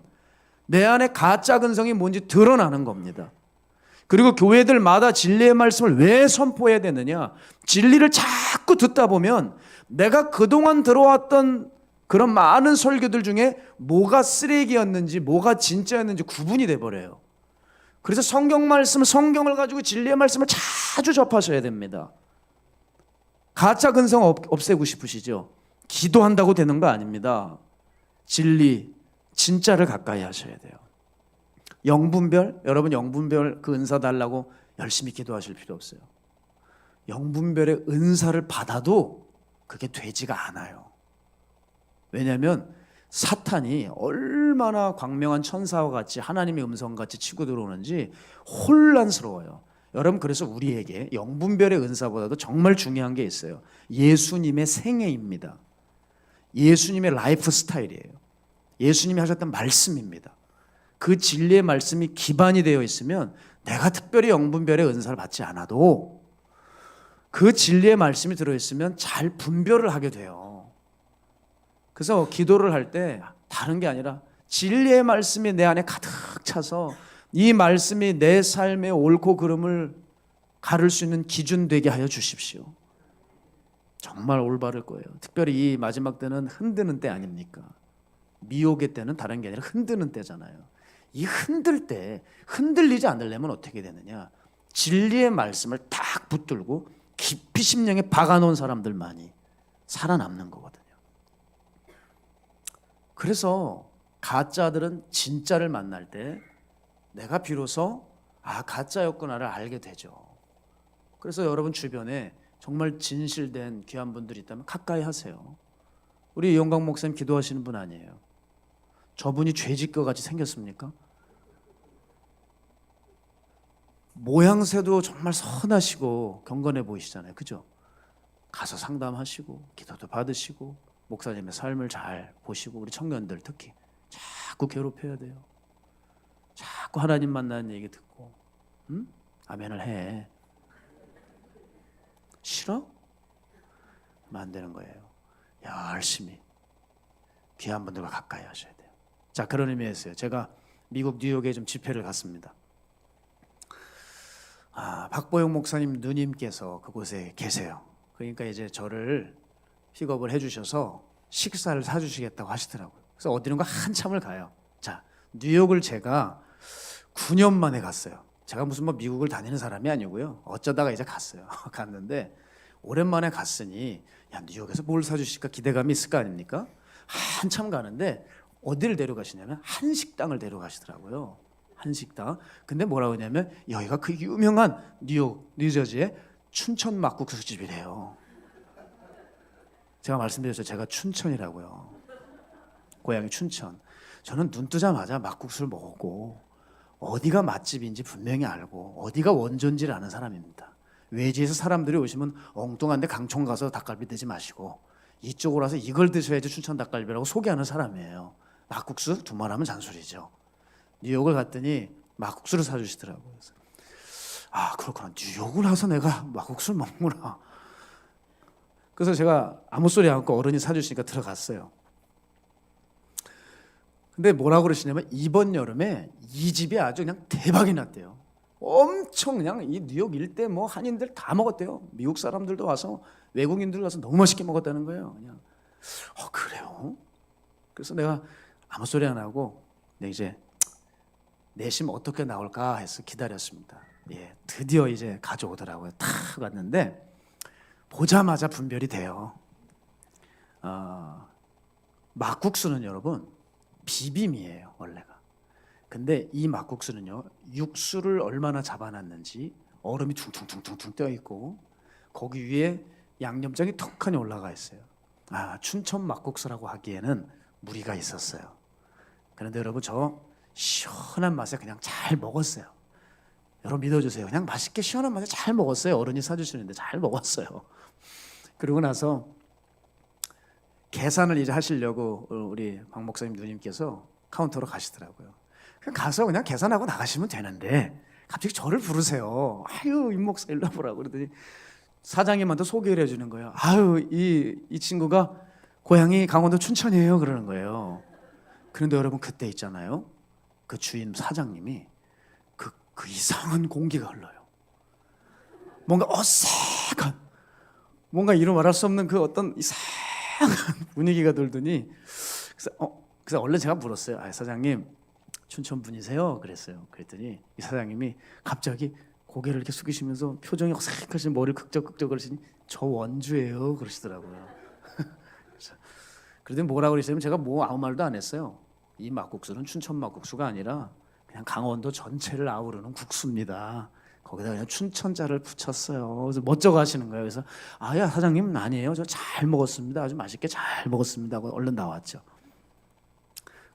내 안에 가짜 근성이 뭔지 드러나는 겁니다. 그리고 교회들마다 진리의 말씀을 왜 선포해야 되느냐? 진리를 자꾸 듣다 보면 내가 그동안 들어왔던 그런 많은 설교들 중에 뭐가 쓰레기였는지 뭐가 진짜였는지 구분이 돼버려요. 그래서 성경을 가지고 진리의 말씀을 자주 접하셔야 됩니다. 가짜 근성 없애고 싶으시죠? 기도한다고 되는 거 아닙니다. 진리, 진짜를 가까이 하셔야 돼요. 영분별, 여러분 영분별 그 은사 달라고 열심히 기도하실 필요 없어요. 영분별의 은사를 받아도 그게 되지가 않아요. 왜냐하면 사탄이 얼마나 광명한 천사와 같이 하나님의 음성같이 치고 들어오는지 혼란스러워요. 여러분, 그래서 우리에게 영분별의 은사보다도 정말 중요한 게 있어요. 예수님의 생애입니다. 예수님의 라이프 스타일이에요. 예수님이 하셨던 말씀입니다. 그 진리의 말씀이 기반이 되어 있으면 내가 특별히 영분별의 은사를 받지 않아도 그 진리의 말씀이 들어있으면 잘 분별을 하게 돼요. 그래서 기도를 할 때 다른 게 아니라 진리의 말씀이 내 안에 가득 차서 이 말씀이 내 삶의 옳고 그름을 가를 수 있는 기준 되게 하여 주십시오. 정말 올바를 거예요. 특별히 이 마지막 때는 흔드는 때 아닙니까? 미혹의 때는 다른 게 아니라 흔드는 때잖아요. 이 흔들 때 흔들리지 않으려면 어떻게 되느냐? 진리의 말씀을 딱 붙들고 깊이 심령에 박아놓은 사람들만이 살아남는 거거든요. 그래서 가짜들은 진짜를 만날 때 내가 비로소 가짜였구나를 알게 되죠. 그래서 여러분 주변에 정말 진실된 귀한 분들이 있다면 가까이 하세요. 우리 영광 목사님 기도하시는 분 아니에요? 저분이 죄짓것 같이 생겼습니까? 모양새도 정말 선하시고 경건해 보이시잖아요. 그죠? 가서 상담하시고 기도도 받으시고 목사님의 삶을 잘 보시고 우리 청년들 특히 자꾸 괴롭혀야 돼요. 자꾸 하나님 만나는 얘기 듣고 아멘을 해. 싫어? 그러면 안 되는 거예요. 열심히 귀한 분들과 가까이 하셔야 돼요. 자, 그런 의미에서요. 제가 미국 뉴욕에 좀 집회를 갔습니다. 박보영 목사님 누님께서 그곳에 계세요. 그러니까 이제 저를 픽업을 해주셔서 식사를 사주시겠다고 하시더라고요. 그래서 어디론가 한참을 가요. 자, 뉴욕을 제가 9년 만에 갔어요. 제가 무슨 미국을 다니는 사람이 아니고요. 어쩌다가 이제 갔어요. 갔는데 오랜만에 갔으니 야, 뉴욕에서 뭘 사주실까 기대감이 있을 거 아닙니까? 한참 가는데 어디를 데려가시냐면 한식당을 데려가시더라고요. 한식당. 근데 뭐라고 하냐면 여기가 그 유명한 뉴욕, 뉴저지의 춘천 막국수 집이래요. 제가 말씀드렸죠. 제가 춘천이라고요. 고향이 춘천. 저는 눈 뜨자마자 막국수를 먹고 어디가 맛집인지 분명히 알고 어디가 원조인지를 아는 사람입니다. 외지에서 사람들이 오시면 엉뚱한데 강촌 가서 닭갈비 드지 마시고 이쪽으로 와서 이걸 드셔야지 춘천 닭갈비라고 소개하는 사람이에요. 막국수 두말하면 잔소리죠. 뉴욕을 갔더니 막국수를 사주시더라고요. 그래서 그렇구나. 뉴욕을 와서 내가 막국수를 먹구나. 그래서 제가 아무 소리 안 하고 어른이 사주시니까 들어갔어요. 근데 뭐라고 그러시냐면 이번 여름에 이 집이 아주 그냥 대박이 났대요. 엄청 그냥 이 뉴욕 일대 한인들 다 먹었대요. 미국 사람들도 와서 외국인들 와서 너무 맛있게 먹었다는 거예요. 그냥 그래요? 그래서 내가 아무 소리 안 하고 이제 내심 어떻게 나올까 해서 기다렸습니다. 예, 드디어 이제 가져오더라고요. 탁 왔는데 보자마자 분별이 돼요. 막국수는 여러분 비빔이에요, 원래가. 근데 이 막국수는요, 육수를 얼마나 잡아놨는지 얼음이 퉁퉁퉁퉁 떠 있고 거기 위에 양념장이 턱하니 올라가 있어요. 춘천 막국수라고 하기에는 무리가 있었어요. 그런데 여러분 저 시원한 맛에 그냥 잘 먹었어요. 여러분 믿어주세요. 그냥 맛있게 시원한 맛에 잘 먹었어요. 어른이 사주시는데 잘 먹었어요. 그러고 나서 계산을 이제 하시려고 우리 박 목사님 누님께서 카운터로 가시더라고요. 가서 그냥 계산하고 나가시면 되는데 갑자기 저를 부르세요. 임 목사 일로 와보라고 그러더니 사장님한테 소개를 해주는 거예요. 이 친구가 고향이 강원도 춘천이에요 그러는 거예요. 그런데 여러분 그때 있잖아요. 그 주인 사장님이 그 이상한 공기가 흘러요. 뭔가 어색한 뭔가 이루 말할 수 없는 그 어떤 이상한 분위기가 돌더니 그래서 얼른 제가 물었어요. 사장님 춘천 분이세요? 그랬어요. 그랬더니 이 사장님이 갑자기 고개를 이렇게 숙이시면서 표정이 어색하신 머리를 극적극적 그러시니 저 원주예요 그러시더라고요. 그러더니 뭐라고 그러시냐면 제가 아무 말도 안 했어요. 이 막국수는 춘천 막국수가 아니라 그냥 강원도 전체를 아우르는 국수입니다. 거기다 그냥 춘천자를 붙였어요. 그래서 멋쩍어 하시는 거예요. 그래서 아야 사장님 아니에요. 저 잘 먹었습니다. 아주 맛있게 잘 먹었습니다 하고 얼른 나왔죠.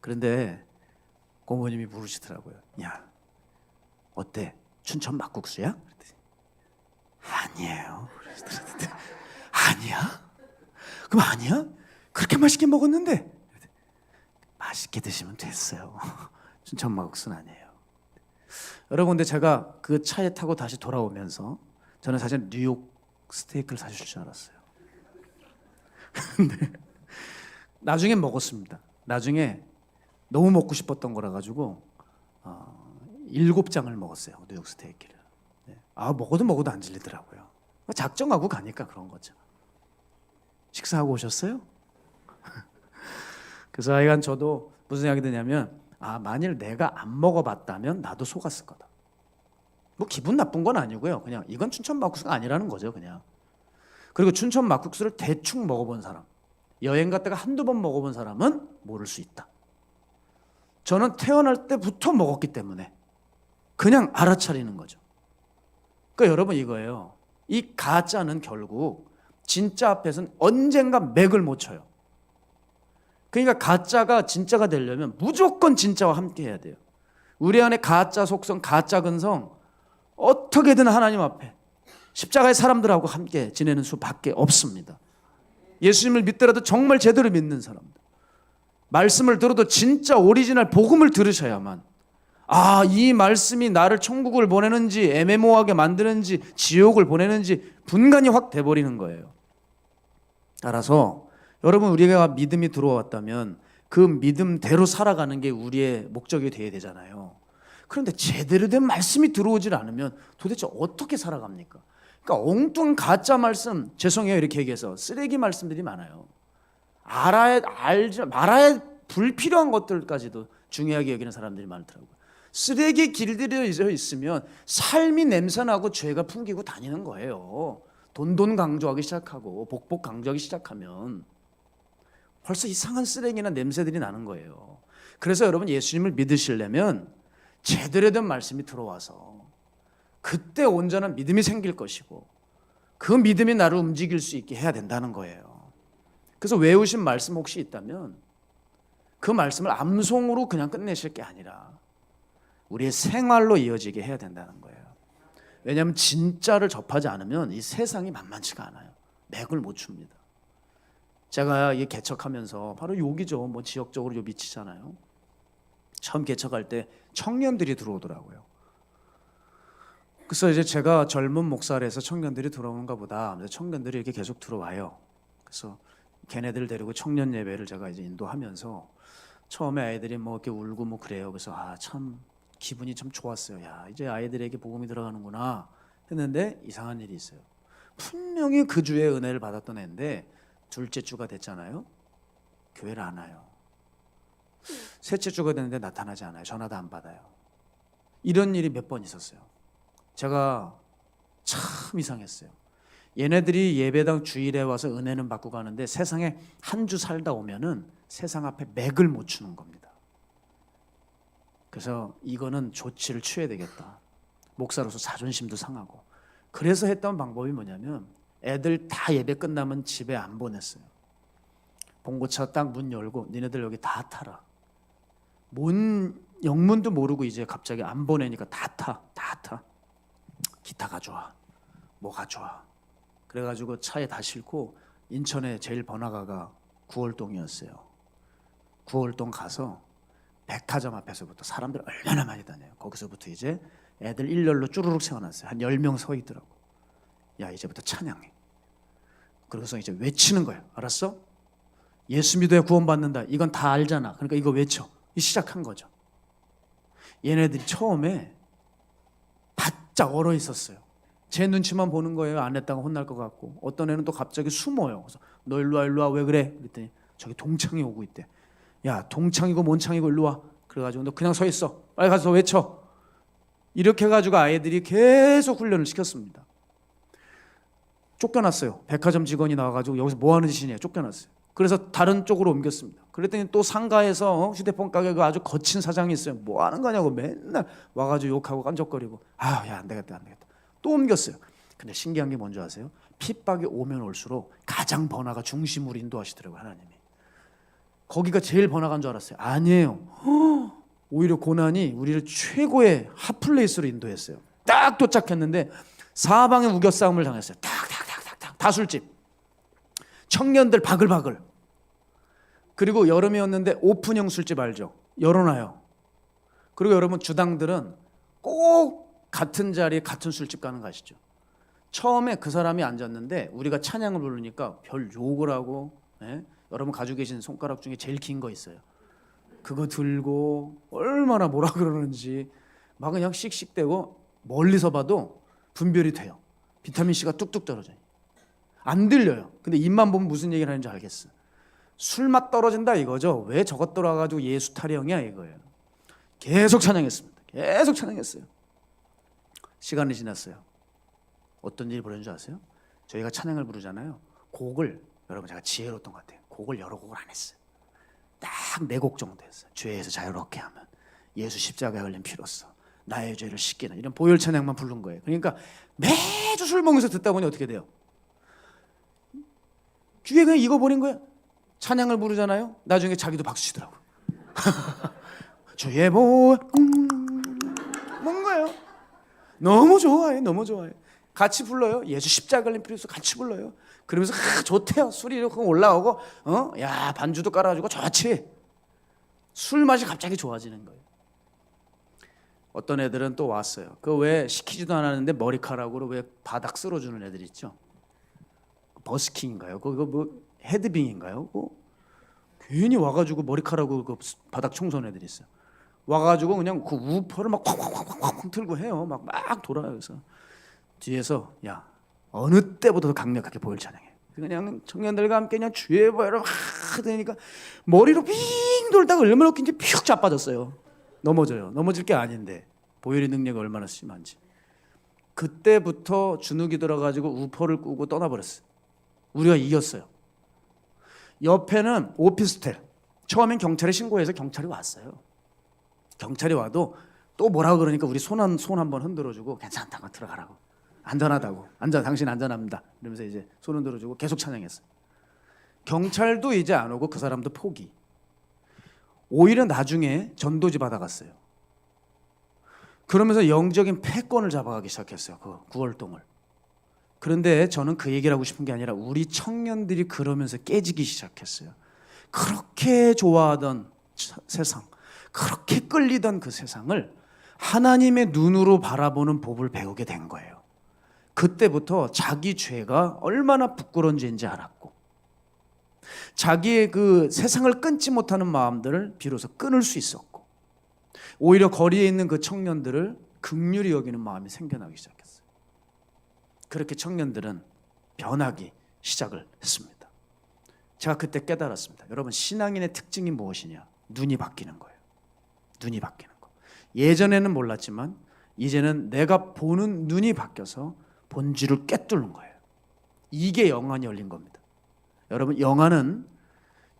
그런데 고모님이 물으시더라고요. 야 어때? 춘천 막국수야? 그랬더니 아니에요. 아니야? 그럼 아니야? 그렇게 맛있게 먹었는데 맛있게 드시면 됐어요. 춘천 막국수는 아니에요. 여러분 근데 제가 그 차에 타고 다시 돌아오면서 저는 사실 뉴욕 스테이크를 사실 줄 알았어요. 근데 나중에 먹었습니다. 나중에 너무 먹고 싶었던 거라 가지고 7장을 먹었어요. 뉴욕 스테이크를. 네. 먹어도 안 질리더라고요. 작정하고 가니까 그런 거죠. 식사하고 오셨어요? 그래서 하여간 저도 무슨 생각이 드냐면 만일 내가 안 먹어봤다면 나도 속았을 거다. 뭐 기분 나쁜 건 아니고요. 그냥 이건 춘천 막국수가 아니라는 거죠. 그냥. 그리고 춘천 막국수를 대충 먹어본 사람, 여행 갔다가 한두 번 먹어본 사람은 모를 수 있다. 저는 태어날 때부터 먹었기 때문에 그냥 알아차리는 거죠. 그러니까 여러분 이거예요. 이 가짜는 결국 진짜 앞에서는 언젠가 맥을 못 쳐요. 그러니까 가짜가 진짜가 되려면 무조건 진짜와 함께 해야 돼요. 우리 안에 가짜 속성, 가짜 근성 어떻게든 하나님 앞에 십자가의 사람들하고 함께 지내는 수밖에 없습니다. 예수님을 믿더라도 정말 제대로 믿는 사람들, 말씀을 들어도 진짜 오리지널 복음을 들으셔야만 이 말씀이 나를 천국을 보내는지 애매모호하게 만드는지 지옥을 보내는지 분간이 확 돼버리는 거예요. 따라서 여러분 우리가 믿음이 들어왔다면 그 믿음대로 살아가는 게 우리의 목적이 되어야 되잖아요. 그런데 제대로 된 말씀이 들어오질 않으면 도대체 어떻게 살아갑니까? 그러니까 엉뚱한 가짜 말씀, 죄송해요 이렇게 얘기해서 쓰레기 말씀들이 많아요. 말아야 불필요한 것들까지도 중요하게 여기는 사람들이 많더라고요. 쓰레기 길들여져 있으면 삶이 냄새나고 죄가 풍기고 다니는 거예요. 돈 강조하기 시작하고 복복 강조하기 시작하면 벌써 이상한 쓰레기나 냄새들이 나는 거예요. 그래서 여러분 예수님을 믿으시려면 제대로 된 말씀이 들어와서 그때 온전한 믿음이 생길 것이고 그 믿음이 나를 움직일 수 있게 해야 된다는 거예요. 그래서 외우신 말씀 혹시 있다면 그 말씀을 암송으로 그냥 끝내실 게 아니라 우리의 생활로 이어지게 해야 된다는 거예요. 왜냐하면 진짜를 접하지 않으면 이 세상이 만만치가 않아요. 맥을 못 춥니다. 제가 이 개척하면서 바로 여기죠. 뭐 지역적으로 요 미치잖아요. 처음 개척할 때 청년들이 들어오더라고요. 그래서 이제 제가 젊은 목사를 해서 청년들이 들어오는가 보다. 청년들이 이렇게 계속 들어와요. 그래서 걔네들 데리고 청년 예배를 제가 이제 인도하면서 처음에 아이들이 뭐 이렇게 울고 뭐 그래요. 그래서 참 기분이 참 좋았어요. 야, 이제 아이들에게 복음이 들어가는구나 했는데 이상한 일이 있어요. 분명히 그 주에 은혜를 받았던 애인데 둘째 주가 됐잖아요. 교회를 안 와요. 셋째 주가 됐는데 나타나지 않아요. 전화도 안 받아요. 이런 일이 몇 번 있었어요. 제가 참 이상했어요. 얘네들이 예배당 주일에 와서 은혜는 받고 가는데 세상에 한 주 살다 오면은 세상 앞에 맥을 못 추는 겁니다. 그래서 이거는 조치를 취해야 되겠다. 목사로서 자존심도 상하고. 그래서 했던 방법이 뭐냐면 애들 다 예배 끝나면 집에 안 보냈어요. 봉고차 딱 문 열고 니네들 여기 다 타라. 영문도 모르고 이제 갑자기 안 보내니까 다 타. 기타 가져와. 뭐 가져와. 그래가지고 차에 다 싣고 인천에 제일 번화가가 구월동이었어요. 구월동 가서 백화점 앞에서부터 사람들 얼마나 많이 다녀요. 거기서부터 이제 애들 일렬로 쭈루룩 세워놨어요. 한 10명 서 있더라고. 야 이제부터 찬양해. 그래서 이제 외치는 거예요. 알았어? 예수 믿어야 구원받는다. 이건 다 알잖아. 그러니까 이거 외쳐. 시작한 거죠. 얘네들이 처음에 바짝 얼어 있었어요. 제 눈치만 보는 거예요. 안 했다가 혼날 것 같고. 어떤 애는 또 갑자기 숨어요. 그래서 너 일로 와 왜 그래? 그랬더니 저기 동창이 오고 있대. 야 동창이고 뭔창이고 일로 와. 그래가지고 너 그냥 서 있어. 빨리 가서 외쳐. 이렇게 해가지고 아이들이 계속 훈련을 시켰습니다. 쫓겨났어요. 백화점 직원이 나와가지고 여기서 뭐 하는 짓이냐 쫓겨났어요. 그래서 다른 쪽으로 옮겼습니다. 그랬더니 또 상가에서 휴대폰 가게가 아주 거친 사장이 있어요. 뭐 하는 거냐고 맨날 와가지고 욕하고 깐족거리고 야 안 되겠다. 또 옮겼어요. 근데 신기한 게 뭔지 아세요? 핍박이 오면 올수록 가장 번화가 중심으로 인도하시더라고요, 하나님이. 거기가 제일 번화가인 줄 알았어요. 아니에요. 오히려 고난이 우리를 최고의 핫플레이스로 인도했어요. 딱 도착했는데 사방에 우겨싸움을 당했어요. 탁탁탁탁탁 다 술집. 청년들 바글바글. 그리고 여름이었는데 오픈형 술집 알죠? 열어놔요. 그리고 여러분 주당들은 꼭 같은 자리에 같은 술집 가는 거 아시죠? 처음에 그 사람이 앉았는데 우리가 찬양을 부르니까 별 욕을 하고, 예? 여러분 가지고 계신 손가락 중에 제일 긴 거 있어요. 그거 들고 얼마나 뭐라 그러는지 막 그냥 씩씩대고 멀리서 봐도 분별이 돼요. 비타민C가 뚝뚝 떨어져요. 안 들려요. 근데 입만 보면 무슨 얘기를 하는지 알겠어. 술맛 떨어진다 이거죠. 왜 저것 들어가가지고 예수 타령이야 이거예요. 계속 찬양했습니다. 계속 찬양했어요. 시간이 지났어요. 어떤 일이 벌어진 줄 아세요? 저희가 찬양을 부르잖아요. 곡을, 여러분 제가 지혜로웠던 것 같아요. 곡을 여러 곡을 안 했어요. 딱 4곡 정도 했어요. 죄에서 자유롭게 하면, 예수 십자가에 흘린 피로써 나의 죄를 씻기는, 이런 보혈 찬양만 부른 거예요. 그러니까 매주 술 먹으면서 듣다 보니 어떻게 돼요? 귀에 그냥 익어버린 거야. 찬양을 부르잖아요. 나중에 자기도 박수 치더라고요. 주의 보혈 뭔가요? 너무 좋아해. 너무 좋아해. 같이 불러요. 예수 십자가 흘린 피로써 같이 불러요. 그러면서 좋대요. 술이 이렇게 올라오고, 야 반주도 깔아주고 좋지. 술 맛이 갑자기 좋아지는 거예요. 어떤 애들은 또 왔어요. 그 왜 시키지도 않았는데 머리카락으로 왜 바닥 쓸어주는 애들 있죠. 버스킹인가요? 그거 뭐 헤드빙인가요? 괜히 와가지고 머리카락으로 그 바닥 청소하는 애들이 있어요. 와가지고 그냥 그 우퍼를 막 쾅쾅쾅쾅 틀고 해요. 막 돌아요. 그래서 뒤에서 야 어느 때보다 더 강력하게 보혈 찬양해. 그냥 청년들과 함께 그냥 주의 보혈을 확 되니까 머리로 빙 돌다가 얼마나 웃긴지 픽 자빠졌어요. 넘어져요. 넘어질 게 아닌데 보혈의 능력이 얼마나 심한지. 그때부터 주눅이 들어가지고 우퍼를 끄고 떠나버렸어요. 우리가 이겼어요. 옆에는 오피스텔. 처음엔 경찰에 신고해서 경찰이 왔어요. 경찰이 와도 또 뭐라고 그러니까 우리 손 한번 흔들어주고 괜찮다고 들어가라고. 안전하다고. 당신 안전합니다. 이러면서 이제 손 흔들어주고 계속 찬양했어요. 경찰도 이제 안 오고 그 사람도 포기. 오히려 나중에 전도지 받아갔어요. 그러면서 영적인 패권을 잡아가기 시작했어요. 그 구월동을. 그런데 저는 그 얘기를 하고 싶은 게 아니라 우리 청년들이 그러면서 깨지기 시작했어요. 그렇게 좋아하던 세상, 그렇게 끌리던 그 세상을 하나님의 눈으로 바라보는 법을 배우게 된 거예요. 그때부터 자기 죄가 얼마나 부끄러운 죄인지 알았고, 자기의 그 세상을 끊지 못하는 마음들을 비로소 끊을 수 있었고, 오히려 거리에 있는 그 청년들을 긍휼히 여기는 마음이 생겨나기 시작했어요. 그렇게 청년들은 변하기 시작을 했습니다. 제가 그때 깨달았습니다. 여러분, 신앙인의 특징이 무엇이냐? 눈이 바뀌는 거예요. 눈이 바뀌는 거. 예전에는 몰랐지만 이제는 내가 보는 눈이 바뀌어서 본질을 꿰뚫는 거예요. 이게 영안이 열린 겁니다. 여러분, 영안은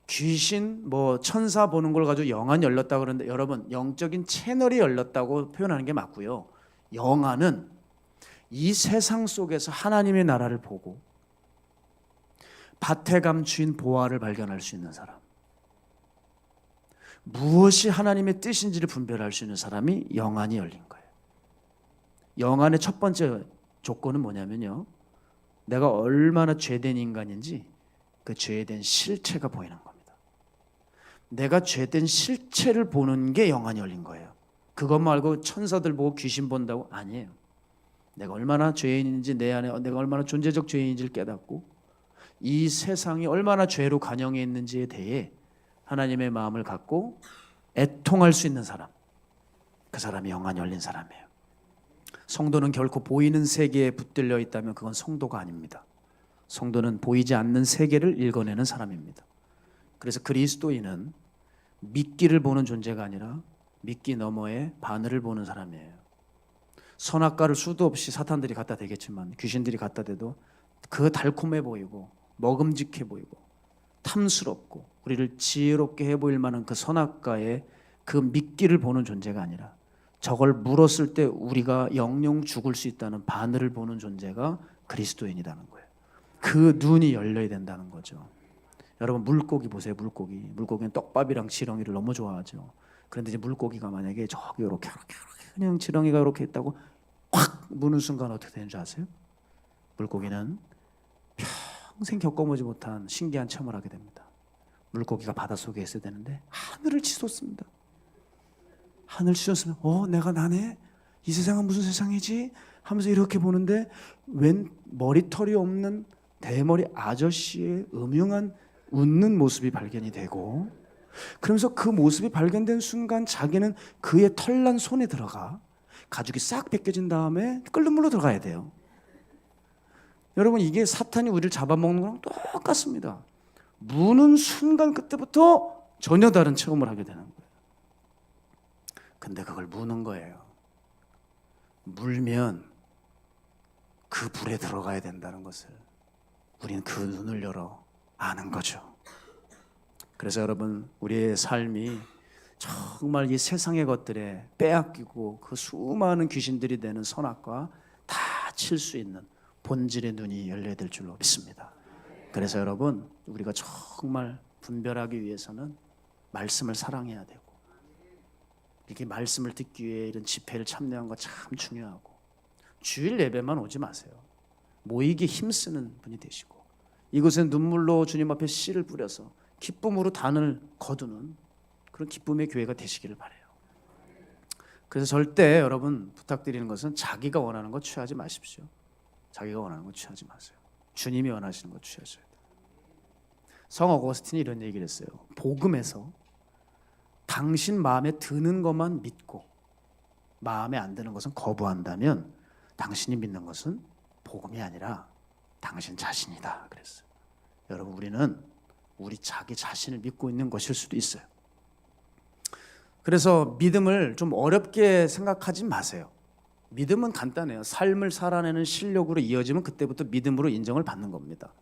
귀신, 천사 보는 걸 가지고 영안이 열렸다고 그러는데, 여러분, 영적인 채널이 열렸다고 표현하는 게 맞고요. 영안은 이 세상 속에서 하나님의 나라를 보고 밭에 감추인 보화를 발견할 수 있는 사람, 무엇이 하나님의 뜻인지를 분별할 수 있는 사람이 영안이 열린 거예요. 영안의 첫 번째 조건은 뭐냐면요, 내가 얼마나 죄된 인간인지 그 죄된 실체가 보이는 겁니다. 내가 죄된 실체를 보는 게 영안이 열린 거예요. 그것 말고 천사들 보고 귀신 본다고? 아니에요. 내가 얼마나 죄인인지, 내 안에 내가 얼마나 존재적 죄인인지를 깨닫고 이 세상이 얼마나 죄로 관영해 있는지에 대해 하나님의 마음을 갖고 애통할 수 있는 사람, 그 사람이 영안이 열린 사람이에요. 성도는 결코 보이는 세계에 붙들려 있다면 그건 성도가 아닙니다. 성도는 보이지 않는 세계를 읽어내는 사람입니다. 그래서 그리스도인은 미끼를 보는 존재가 아니라 미끼 너머의 바늘을 보는 사람이에요. 선악과를 수도 없이 사탄들이 갖다 대겠지만, 귀신들이 갖다 대도 그 달콤해 보이고 먹음직해 보이고 탐스럽고 우리를 지혜롭게 해 보일 만한 그 선악과의 그 미끼를 보는 존재가 아니라 저걸 물었을 때 우리가 영영 죽을 수 있다는 바늘을 보는 존재가 그리스도인이라는 거예요. 그 눈이 열려야 된다는 거죠. 여러분 물고기 보세요. 물고기는 떡밥이랑 지렁이를 너무 좋아하죠. 그런데 이제 물고기가 만약에 저기 이렇게 그냥 지렁이가 이렇게 있다고 확 무는 순간 어떻게 되는 줄 아세요? 물고기는 평생 겪어보지 못한 신기한 체험을 하게 됩니다. 물고기가 바닷속에 있어야 되는데 하늘을 치솟습니다. 하늘 치솟으면 내가 나네? 이 세상은 무슨 세상이지? 하면서 이렇게 보는데 웬 머리털이 없는 대머리 아저씨의 음흉한 웃는 모습이 발견이 되고, 그러면서 그 모습이 발견된 순간 자기는 그의 털난 손에 들어가 가죽이 싹 벗겨진 다음에 끓는 물로 들어가야 돼요. 여러분 이게 사탄이 우리를 잡아먹는 거랑 똑같습니다. 무는 순간 그때부터 전혀 다른 체험을 하게 되는 거예요. 근데 그걸 무는 거예요. 물면 그 불에 들어가야 된다는 것을 우리는 그 눈을 열어 아는 거죠. 그래서 여러분 우리의 삶이 정말 이 세상의 것들에 빼앗기고 그 수많은 귀신들이 되는 선악과 다 칠 수 있는 본질의 눈이 열려야 될 줄로 믿습니다. 그래서 여러분 우리가 정말 분별하기 위해서는 말씀을 사랑해야 되고, 이렇게 말씀을 듣기 위해 이런 집회를 참여한 거 참 중요하고, 주일 예배만 오지 마세요. 모이기 힘쓰는 분이 되시고, 이곳에 눈물로 주님 앞에 씨를 뿌려서 기쁨으로 단을 거두는 그런 기쁨의 교회가 되시기를 바라요. 그래서 절대 여러분 부탁드리는 것은 자기가 원하는 거 취하지 마십시오. 자기가 원하는 거 취하지 마세요. 주님이 원하시는 거 취하셔야 돼요. 성 어거스틴이 이런 얘기를 했어요. 복음에서 당신 마음에 드는 것만 믿고 마음에 안 드는 것은 거부한다면 당신이 믿는 것은 복음이 아니라 당신 자신이다 그랬어요. 여러분 우리는 우리 자기 자신을 믿고 있는 것일 수도 있어요. 그래서 믿음을 좀 어렵게 생각하지 마세요. 믿음은 간단해요. 삶을 살아내는 실력으로 이어지면 그때부터 믿음으로 인정을 받는 겁니다.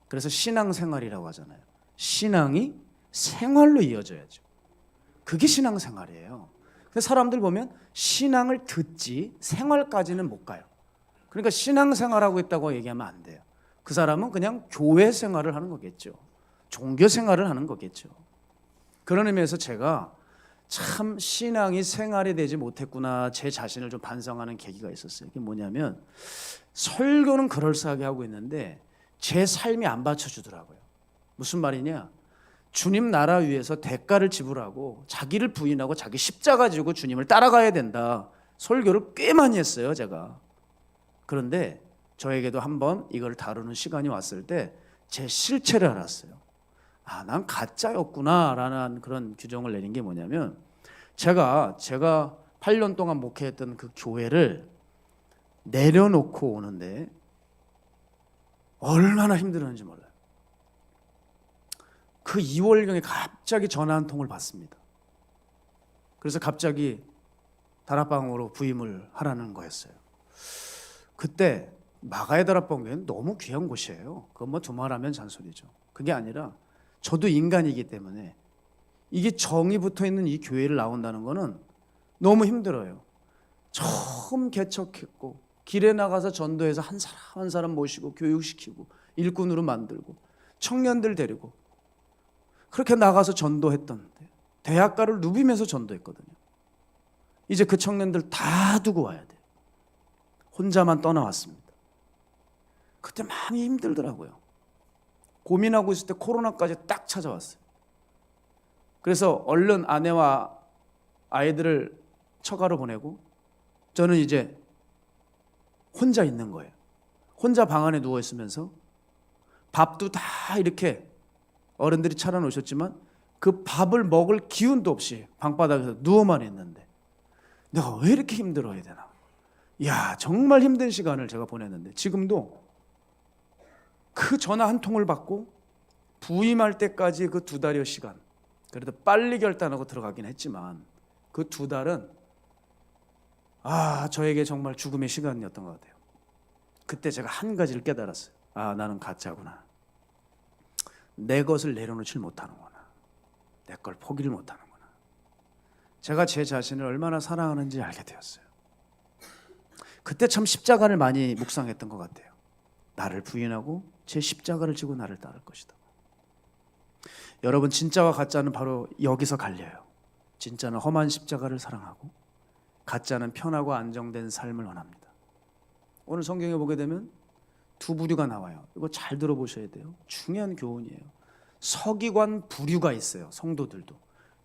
그래서 신앙생활이라고 하잖아요. 신앙이 생활로 이어져야죠. 그게 신앙생활이에요. 그래서 사람들 보면 신앙을 듣지 생활까지는 못 가요. 그러니까 신앙생활하고 있다고 얘기하면 안 돼요. 그 사람은 그냥 교회 생활을 하는 거겠죠. 종교 생활을 하는 거겠죠. 그런 의미에서 제가 참 신앙이 생활이 되지 못했구나, 제 자신을 좀 반성하는 계기가 있었어요. 그게 뭐냐면 설교는 그럴싸하게 하고 있는데 제 삶이 안 받쳐주더라고요. 무슨 말이냐, 주님 나라 위해서 대가를 지불하고 자기를 부인하고 자기 십자가 지고 주님을 따라가야 된다, 설교를 꽤 많이 했어요 제가. 그런데 저에게도 한번 이걸 다루는 시간이 왔을 때 제 실체를 알았어요. 난 가짜였구나 라는 그런 규정을 내린 게 뭐냐면, 제가 8년 동안 목회했던 그 교회를 내려놓고 오는데 얼마나 힘들었는지 몰라요. 그 2월경에 갑자기 전화 한 통을 받습니다. 그래서 갑자기 다락방으로 부임을 하라는 거였어요. 그때 마가의 다락방교회는 너무 귀한 곳이에요. 그건 뭐 두말하면 잔소리죠. 그게 아니라 저도 인간이기 때문에 이게 정이 붙어있는 이 교회를 나온다는 거는 너무 힘들어요. 처음 개척했고 길에 나가서 전도해서 한 사람 한 사람 모시고 교육시키고 일꾼으로 만들고 청년들 데리고 그렇게 나가서 전도했던데 대학가를 누비면서 전도했거든요. 이제 그 청년들 다 두고 와야 돼요. 혼자만 떠나왔습니다. 그때 많이 힘들더라고요. 고민하고 있을 때 코로나까지 딱 찾아왔어요. 그래서 얼른 아내와 아이들을 처가로 보내고 저는 이제 혼자 있는 거예요. 혼자 방 안에 누워 있으면서 밥도 다 이렇게 어른들이 차려놓으셨지만 그 밥을 먹을 기운도 없이 방바닥에서 누워만 있는데 내가 왜 이렇게 힘들어야 되나. 정말 힘든 시간을 제가 보냈는데 지금도 그 전화 한 통을 받고 부임할 때까지 그 2달여 시간, 그래도 빨리 결단하고 들어가긴 했지만 그 2달은 저에게 정말 죽음의 시간이었던 것 같아요. 그때 제가 한 가지를 깨달았어요. 나는 가짜구나. 내 것을 내려놓질 못하는구나. 내 걸 포기를 못하는구나. 제가 제 자신을 얼마나 사랑하는지 알게 되었어요. 그때 참 십자가를 많이 묵상했던 것 같아요. 나를 부인하고 제 십자가를 지고 나를 따를 것이다. 여러분, 진짜와 가짜는 바로 여기서 갈려요. 진짜는 험한 십자가를 사랑하고 가짜는 편하고 안정된 삶을 원합니다. 오늘 성경에 보게 되면 두 부류가 나와요. 이거 잘 들어보셔야 돼요. 중요한 교훈이에요. 서기관 부류가 있어요. 성도들도.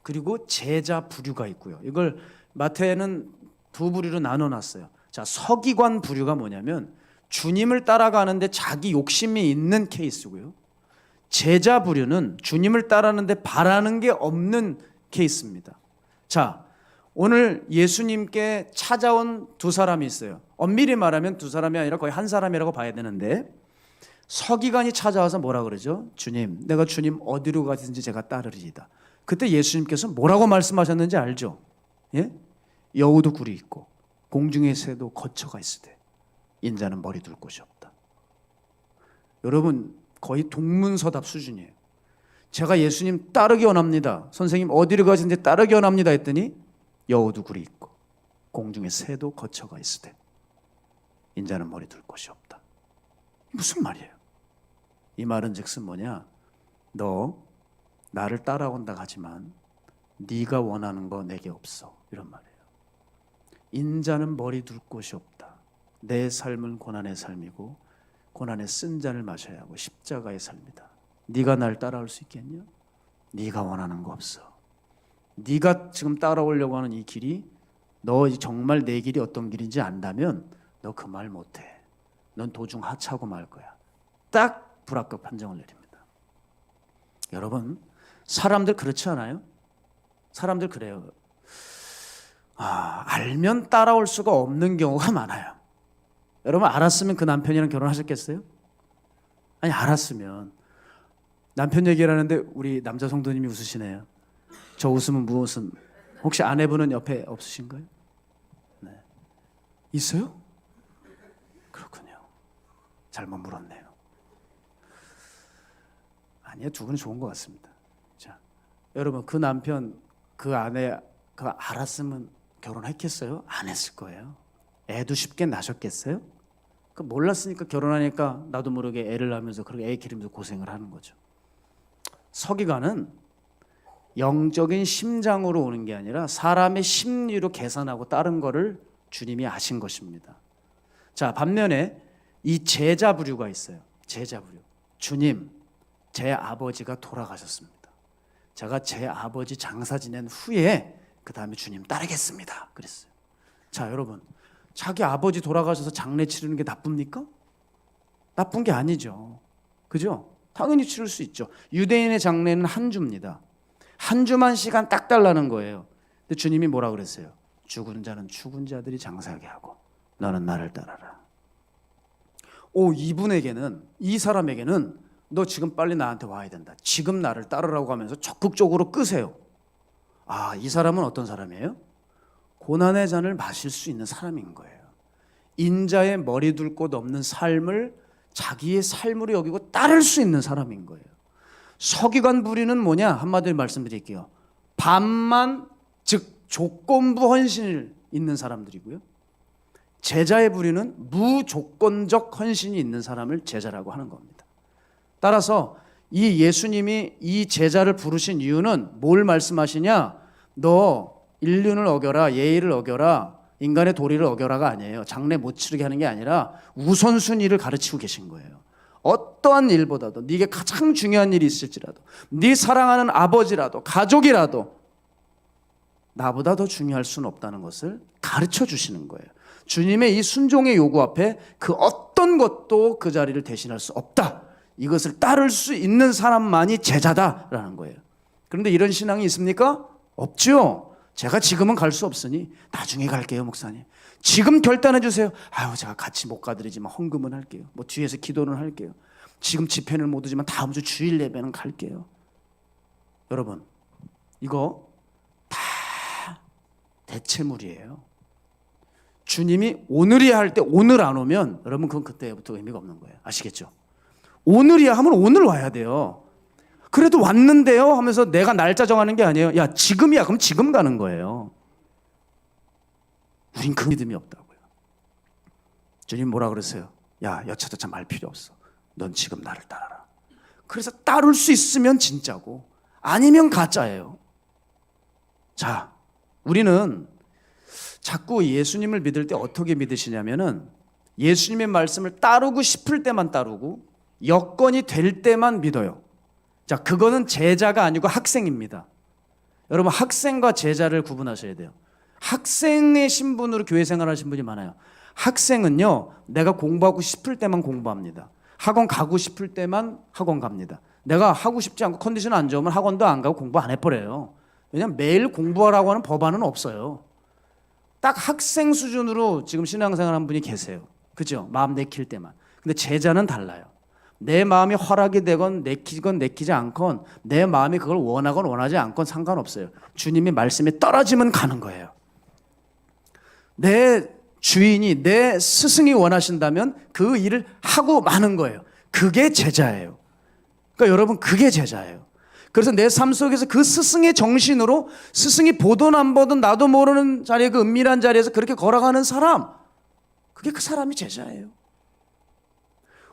그리고 제자 부류가 있고요. 이걸 마태는 두 부류로 나눠놨어요. 자, 서기관 부류가 뭐냐면 주님을 따라가는데 자기 욕심이 있는 케이스고요. 제자 부류는 주님을 따르는데 바라는 게 없는 케이스입니다. 자, 오늘 예수님께 찾아온 두 사람이 있어요. 엄밀히 말하면 두 사람이 아니라 거의 한 사람이라고 봐야 되는데, 서기관이 찾아와서 뭐라 그러죠? 주님, 내가 주님 어디로 가든지 제가 따르리이다. 그때 예수님께서 뭐라고 말씀하셨는지 알죠? 예? 여우도 굴이 있고 공중의 새도 거처가 있으되 인자는 머리 둘 곳이 없다. 여러분, 거의 동문서답 수준이에요. 제가 예수님 따르기 원합니다. 선생님 어디로 가든지 따르기 원합니다 했더니 여우도 굴이 있고 공중의 새도 거처가 있으되 인자는 머리 둘 곳이 없다. 무슨 말이에요? 이 말은 즉슨 뭐냐? 너 나를 따라온다 하지만 네가 원하는 거 내게 없어, 이런 말이에요. 인자는 머리 둘 곳이 없다. 내 삶은 고난의 삶이고 고난의 쓴 잔을 마셔야 하고 십자가의 삶이다. 네가 날 따라올 수 있겠냐? 네가 원하는 거 없어. 네가 지금 따라오려고 하는 이 길이 너 정말 내 길이 어떤 길인지 안다면 너 그 말 못해. 넌 도중 하차하고 말 거야. 딱 불합격 판정을 내립니다. 여러분, 사람들 그렇지 않아요? 사람들 그래요. 알면 따라올 수가 없는 경우가 많아요. 여러분, 알았으면 그 남편이랑 결혼하셨겠어요? 아니, 알았으면. 남편 얘기를 하는데 우리 남자 성도님이 웃으시네요. 저 웃음은 무엇은? 혹시 아내분은 옆에 없으신가요? 네. 있어요? 그렇군요. 잘못 물었네요. 아니요, 두 분은 좋은 것 같습니다. 자, 여러분, 그 남편, 그 아내, 그 알았으면 결혼했겠어요? 안 했을 거예요. 애도 쉽게 낳으셨겠어요? 그 몰랐으니까 결혼하니까 나도 모르게 애를 낳으면서 그렇게 애 기르면서 고생을 하는 거죠. 서기관은 영적인 심장으로 오는 게 아니라 사람의 심리로 계산하고 따른 거를 주님이 아신 것입니다. 자, 반면에 이 제자 부류가 있어요. 제자 부류. 주님, 제 아버지가 돌아가셨습니다. 제가 제 아버지 장사 지낸 후에 그 다음에 주님 따르겠습니다. 그랬어요. 자, 여러분, 자기 아버지 돌아가셔서 장례 치르는 게 나쁩니까? 나쁜 게 아니죠. 그죠? 당연히 치를 수 있죠. 유대인의 장례는 한 주입니다. 한 주만 시간 딱 달라는 거예요. 근데 주님이 뭐라 그랬어요? 죽은 자는 죽은 자들이 장사하게 하고 너는 나를 따라라. 이분에게는, 이 사람에게는 너 지금 빨리 나한테 와야 된다. 지금 나를 따르라고 하면서 적극적으로 끄세요. 이 사람은 어떤 사람이에요? 고난의 잔을 마실 수 있는 사람인 거예요. 인자의 머리 둘 곳 없는 삶을 자기의 삶으로 여기고 따를 수 있는 사람인 거예요. 서기관 부류는 뭐냐? 한마디로 말씀드릴게요. 반만, 즉 조건부 헌신을 있는 사람들이고요. 제자의 부류는 무조건적 헌신이 있는 사람을 제자라고 하는 겁니다. 따라서 이 예수님이 이 제자를 부르신 이유는 뭘 말씀하시냐? 너 인륜을 어겨라, 예의를 어겨라, 인간의 도리를 어겨라가 아니에요. 장례 못 치르게 하는 게 아니라 우선순위를 가르치고 계신 거예요. 어떠한 일보다도, 네게 가장 중요한 일이 있을지라도, 네 사랑하는 아버지라도 가족이라도 나보다 더 중요할 수는 없다는 것을 가르쳐 주시는 거예요. 주님의 이 순종의 요구 앞에 그 어떤 것도 그 자리를 대신할 수 없다. 이것을 따를 수 있는 사람만이 제자다라는 거예요. 그런데 이런 신앙이 있습니까? 없죠. 제가 지금은 갈 수 없으니 나중에 갈게요, 목사님. 지금 결단해 주세요. 제가 같이 못 가드리지만 헌금은 할게요. 뭐 뒤에서 기도는 할게요. 지금 집회는 못 오지만 다음 주 주일 예배는 갈게요. 여러분, 이거 다 대체물이에요. 주님이 오늘이야 할 때 오늘 안 오면 여러분 그건 그때부터 의미가 없는 거예요. 아시겠죠? 오늘이야 하면 오늘 와야 돼요. 그래도 왔는데요 하면서 내가 날짜 정하는 게 아니에요. 야, 지금이야. 그럼 지금 가는 거예요. 우린 그 믿음이 없다고요. 주님 뭐라 그러세요? 야, 여차저차 말 필요 없어. 넌 지금 나를 따라라. 그래서 따를 수 있으면 진짜고 아니면 가짜예요. 자, 우리는 자꾸 예수님을 믿을 때 어떻게 믿으시냐면은 예수님의 말씀을 따르고 싶을 때만 따르고 여건이 될 때만 믿어요. 자, 그거는 제자가 아니고 학생입니다. 여러분, 학생과 제자를 구분하셔야 돼요. 학생의 신분으로 교회 생활하신 분이 많아요. 학생은요, 내가 공부하고 싶을 때만 공부합니다. 학원 가고 싶을 때만 학원 갑니다. 내가 하고 싶지 않고 컨디션 안 좋으면 학원도 안 가고 공부 안 해버려요. 왜냐하면 매일 공부하라고 하는 법안은 없어요. 딱 학생 수준으로 지금 신앙생활 한 분이 계세요. 그죠? 마음 내킬 때만. 근데 제자는 달라요. 내 마음이 허락이 되건 내키건 내키지 않건 내 마음이 그걸 원하건 원하지 않건 상관없어요. 주님이 말씀에 떨어지면 가는 거예요. 내 주인이 내 스승이 원하신다면 그 일을 하고 마는 거예요. 그게 제자예요. 그러니까 여러분, 그게 제자예요. 그래서 내 삶 속에서 그 스승의 정신으로 스승이 보든 안 보든 나도 모르는 자리에 그 은밀한 자리에서 그렇게 걸어가는 사람, 그게 그 사람이 제자예요.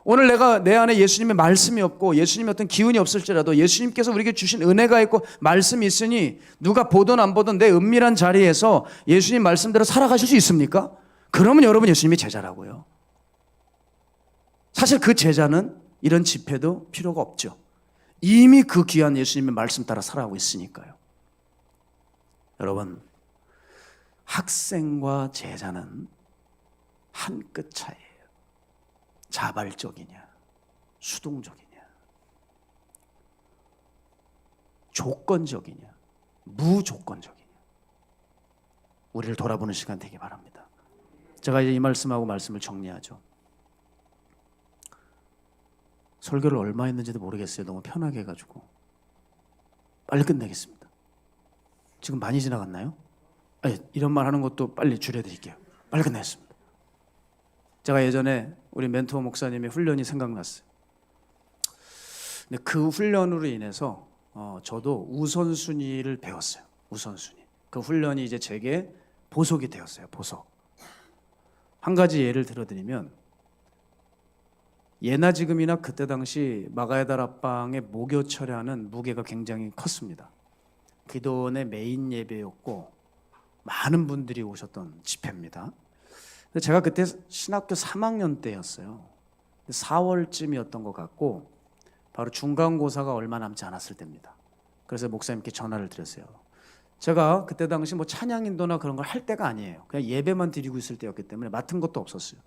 오늘 내가 내 안에 예수님의 말씀이 없고 예수님의 어떤 기운이 없을지라도 예수님께서 우리에게 주신 은혜가 있고 말씀이 있으니 누가 보든 안 보든 내 은밀한 자리에서 예수님 말씀대로 살아가실 수 있습니까? 그러면 여러분 예수님이 제자라고요. 사실 그 제자는 이런 집회도 필요가 없죠. 이미 그 귀한 예수님의 말씀 따라 살아가고 있으니까요. 여러분, 학생과 제자는 한 끗 차이예요. 자발적이냐, 수동적이냐, 조건적이냐, 무조건적이냐. 우리를 돌아보는 시간 되기 바랍니다. 제가 이제 이 말씀하고 말씀을 정리하죠. 설교를 얼마 했는지도 모르겠어요. 너무 편하게 해가지고. 빨리 끝내겠습니다. 지금 많이 지나갔나요? 아니, 이런 말 하는 것도 빨리 줄여드릴게요. 빨리 끝내겠습니다. 제가 예전에 우리 멘토 목사님의 훈련이 생각났어요. 근데 그 훈련으로 인해서 저도 우선순위를 배웠어요. 우선순위. 그 훈련이 이제 제게 보석이 되었어요. 보석. 한 가지 예를 들어드리면 예나 지금이나 그때 당시 마가야 다락방의 목요 철야는 무게가 굉장히 컸습니다. 기도원의 메인 예배였고 많은 분들이 오셨던 집회입니다. 제가 그때 신학교 3학년 때였어요. 4월쯤이었던 것 같고 바로 중간고사가 얼마 남지 않았을 때입니다. 그래서 목사님께 전화를 드렸어요. 제가 그때 당시 뭐 찬양인도나 그런 걸 할 때가 아니에요. 그냥 예배만 드리고 있을 때였기 때문에 맡은 것도 없었어요.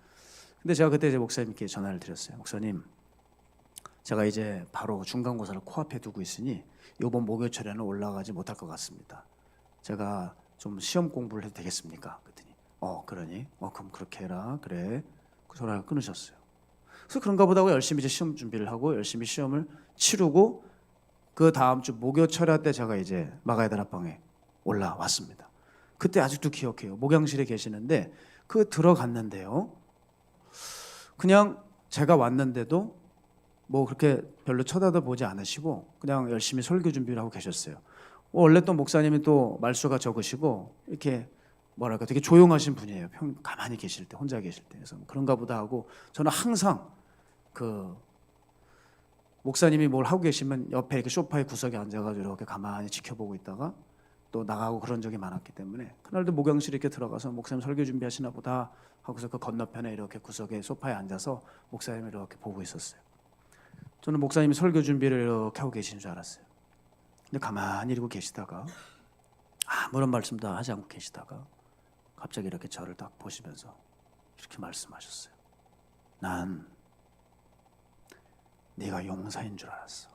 근데 제가 그때 이제 목사님께 전화를 드렸어요. 목사님, 제가 이제 바로 중간고사를 코앞에 두고 있으니 이번 목요철에는 올라가지 못할 것 같습니다. 제가 좀 시험 공부를 해도 되겠습니까? 그랬더니 그러니? 그럼 그렇게 해라. 그래. 그 전화를 끊으셨어요. 그래서 그런가 보다 하고 열심히 이제 시험 준비를 하고 열심히 시험을 치르고 그 다음 주 목요철야 때 제가 이제 마가야 다락방에 올라왔습니다. 그때 아직도 기억해요. 목양실에 계시는데 그 들어갔는데요. 그냥 제가 왔는데도 뭐 그렇게 별로 쳐다보지 않으시고 그냥 열심히 설교 준비를 하고 계셨어요. 원래 또 목사님이 또 말수가 적으시고 이렇게 뭐랄까 되게 조용하신 분이에요. 가만히 계실 때, 혼자 계실 때. 그래서 그런가 보다 하고 저는 항상 그 목사님이 뭘 하고 계시면 옆에 이렇게 소파에 구석에 앉아가지고 이렇게 가만히 지켜보고 있다가 또 나가고 그런 적이 많았기 때문에 그날도 목양실에 이렇게 들어가서 목사님 설교 준비하시나 보다 하고서 그 건너편에 이렇게 구석에 소파에 앉아서 목사님을 이렇게 보고 있었어요. 저는 목사님이 설교 준비를 이렇게 하고 계신 줄 알았어요. 근데 가만히 이러고 계시다가 아무런 말씀도 하지 않고 계시다가 갑자기 이렇게 저를 딱 보시면서 이렇게 말씀하셨어요. 난 네가 용사인 줄 알았어.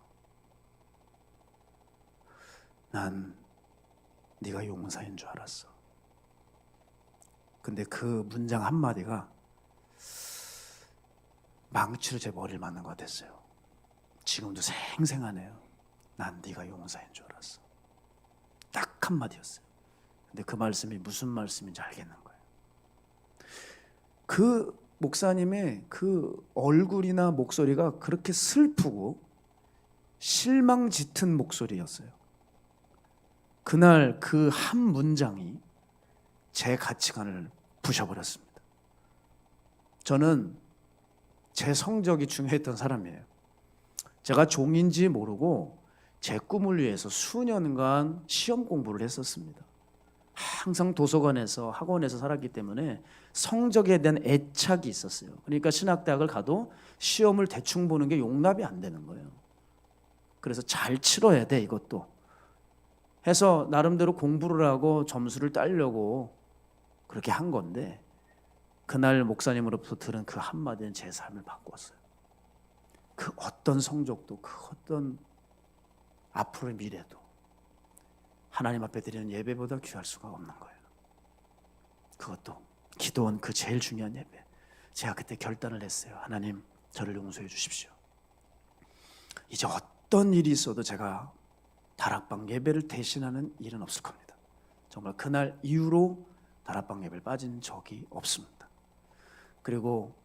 난 네가 용사인 줄 알았어. 근데 그 문장 한마디가 망치로 제 머리를 맞는 것 같았어요. 지금도 생생하네요. 난 네가 용사인 줄 알았어. 딱 한마디였어요. 근데 그 말씀이 무슨 말씀인지 알겠는 거예요. 그 목사님의 그 얼굴이나 목소리가 그렇게 슬프고 실망 짙은 목소리였어요. 그날 그 한 문장이 제 가치관을 부셔버렸습니다. 저는 제 성적이 중요했던 사람이에요. 제가 종인지 모르고 제 꿈을 위해서 수년간 시험 공부를 했었습니다. 항상 도서관에서 학원에서 살았기 때문에 성적에 대한 애착이 있었어요. 그러니까 신학대학을 가도 시험을 대충 보는 게 용납이 안 되는 거예요. 그래서 잘 치러야 돼, 이것도 해서 나름대로 공부를 하고 점수를 따려고 그렇게 한 건데, 그날 목사님으로부터 들은 그 한마디는 제 삶을 바꾸었어요. 그 어떤 성적도, 그 어떤 앞으로의 미래도 하나님 앞에 드리는 예배보다 귀할 수가 없는 거예요. 그것도 기도원 그 제일 중요한 예배. 제가 그때 결단을 했어요. 하나님, 저를 용서해 주십시오. 이제 어떤 일이 있어도 제가 다락방 예배를 대신하는 일은 없을 겁니다. 정말 그날 이후로 다락방 예배를 빠진 적이 없습니다. 그리고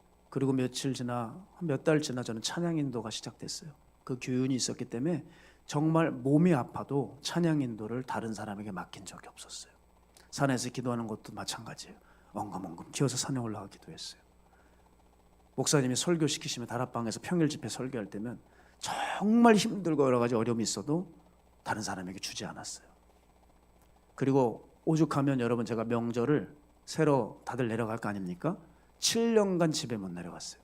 며칠 지나, 몇 달 지나 저는 찬양 인도가 시작됐어요. 그 교훈이 있었기 때문에 정말 몸이 아파도 찬양 인도를 다른 사람에게 맡긴 적이 없었어요. 산에서 기도하는 것도 마찬가지예요. 엉금엉금 기어서 산에 올라가 기도했어요. 목사님이 설교시키시면 다락방에서 평일 집회 설교할 때면 정말 힘들고 여러 가지 어려움이 있어도 다른 사람에게 주지 않았어요. 그리고 오죽하면 여러분, 제가 명절을 새로 다들 내려갈 거 아닙니까? 7년간 집에 못 내려갔어요.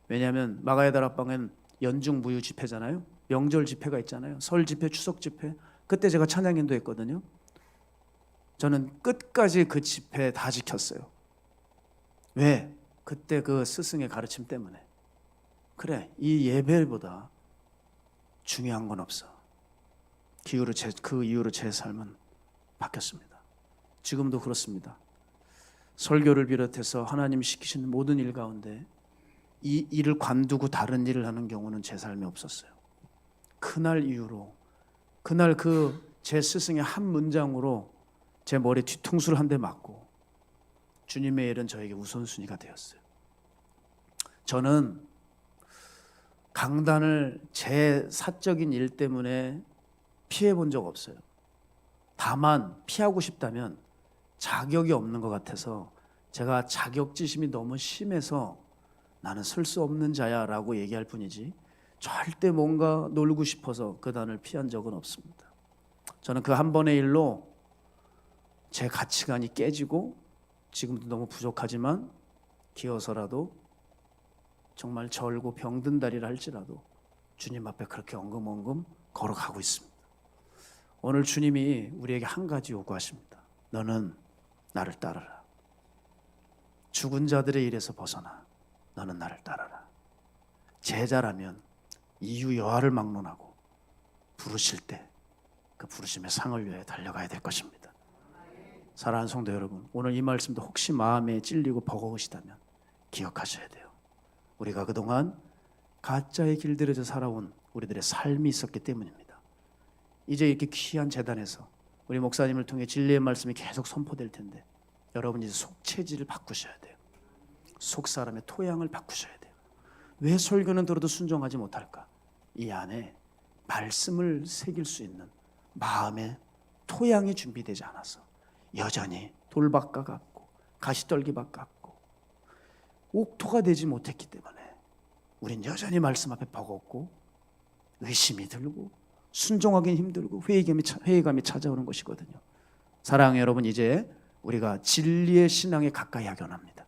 왜냐하면 마가야 다락방은 연중 무휴 집회잖아요. 명절 집회가 있잖아요. 설 집회, 추석 집회. 그때 제가 찬양 인도했거든요. 저는 끝까지 그 집회 다 지켰어요. 왜? 그때 그 스승의 가르침 때문에. 그래, 이 예배보다 중요한 건 없어. 그 이후로 제 삶은 바뀌었습니다. 지금도 그렇습니다. 설교를 비롯해서 하나님이 시키시는 모든 일 가운데 이 일을 관두고 다른 일을 하는 경우는 제 삶에 없었어요. 그날 이후로, 그날 그 제 스승의 한 문장으로 제 머리에 뒤통수를 한 대 맞고 주님의 일은 저에게 우선순위가 되었어요. 저는 강단을 제 사적인 일 때문에 피해 본 적 없어요. 다만 피하고 싶다면 자격이 없는 것 같아서, 제가 자격지심이 너무 심해서 나는 설 수 없는 자야 라고 얘기할 뿐이지 절대 뭔가 놀고 싶어서 그 단을 피한 적은 없습니다. 저는 그 한 번의 일로 제 가치관이 깨지고 지금도 너무 부족하지만 기어서라도 정말 절고 병든 다리를 할지라도 주님 앞에 그렇게 엉금엉금 걸어가고 있습니다. 오늘 주님이 우리에게 한 가지 요구하십니다. 너는 나를 따르라. 죽은 자들의 일에서 벗어나 너는 나를 따르라. 제자라면 이유 여하를 막론하고 부르실 때 그 부르심의 상을 위해 달려가야 될 것입니다. 사랑하는 성도 여러분, 오늘 이 말씀도 혹시 마음에 찔리고 버거우시다면 기억하셔야 돼요. 우리가 그동안 가짜의 길들여져 살아온 우리들의 삶이 있었기 때문입니다. 이제 이렇게 귀한 재단에서 우리 목사님을 통해 진리의 말씀이 계속 선포될 텐데, 여러분 이제 속체질을 바꾸셔야 돼요. 속 사람의 토양을 바꾸셔야 돼요. 왜 설교는 들어도 순종하지 못할까? 이 안에 말씀을 새길 수 있는 마음의 토양이 준비되지 않아서 여전히 돌밭과 같고 가시떨기밭 같고 옥토가 되지 못했기 때문에 우린 여전히 말씀 앞에 버겁고 의심이 들고 순종하기는 힘들고 회의감이 찾아오는 것이거든요. 사랑하는 여러분, 이제 우리가 진리의 신앙에 가까이 하기 원합니다.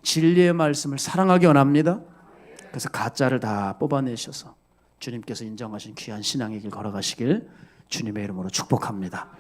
진리의 말씀을 사랑하기 원합니다. 그래서 가짜를 다 뽑아내셔서 주님께서 인정하신 귀한 신앙의 길 걸어가시길 주님의 이름으로 축복합니다.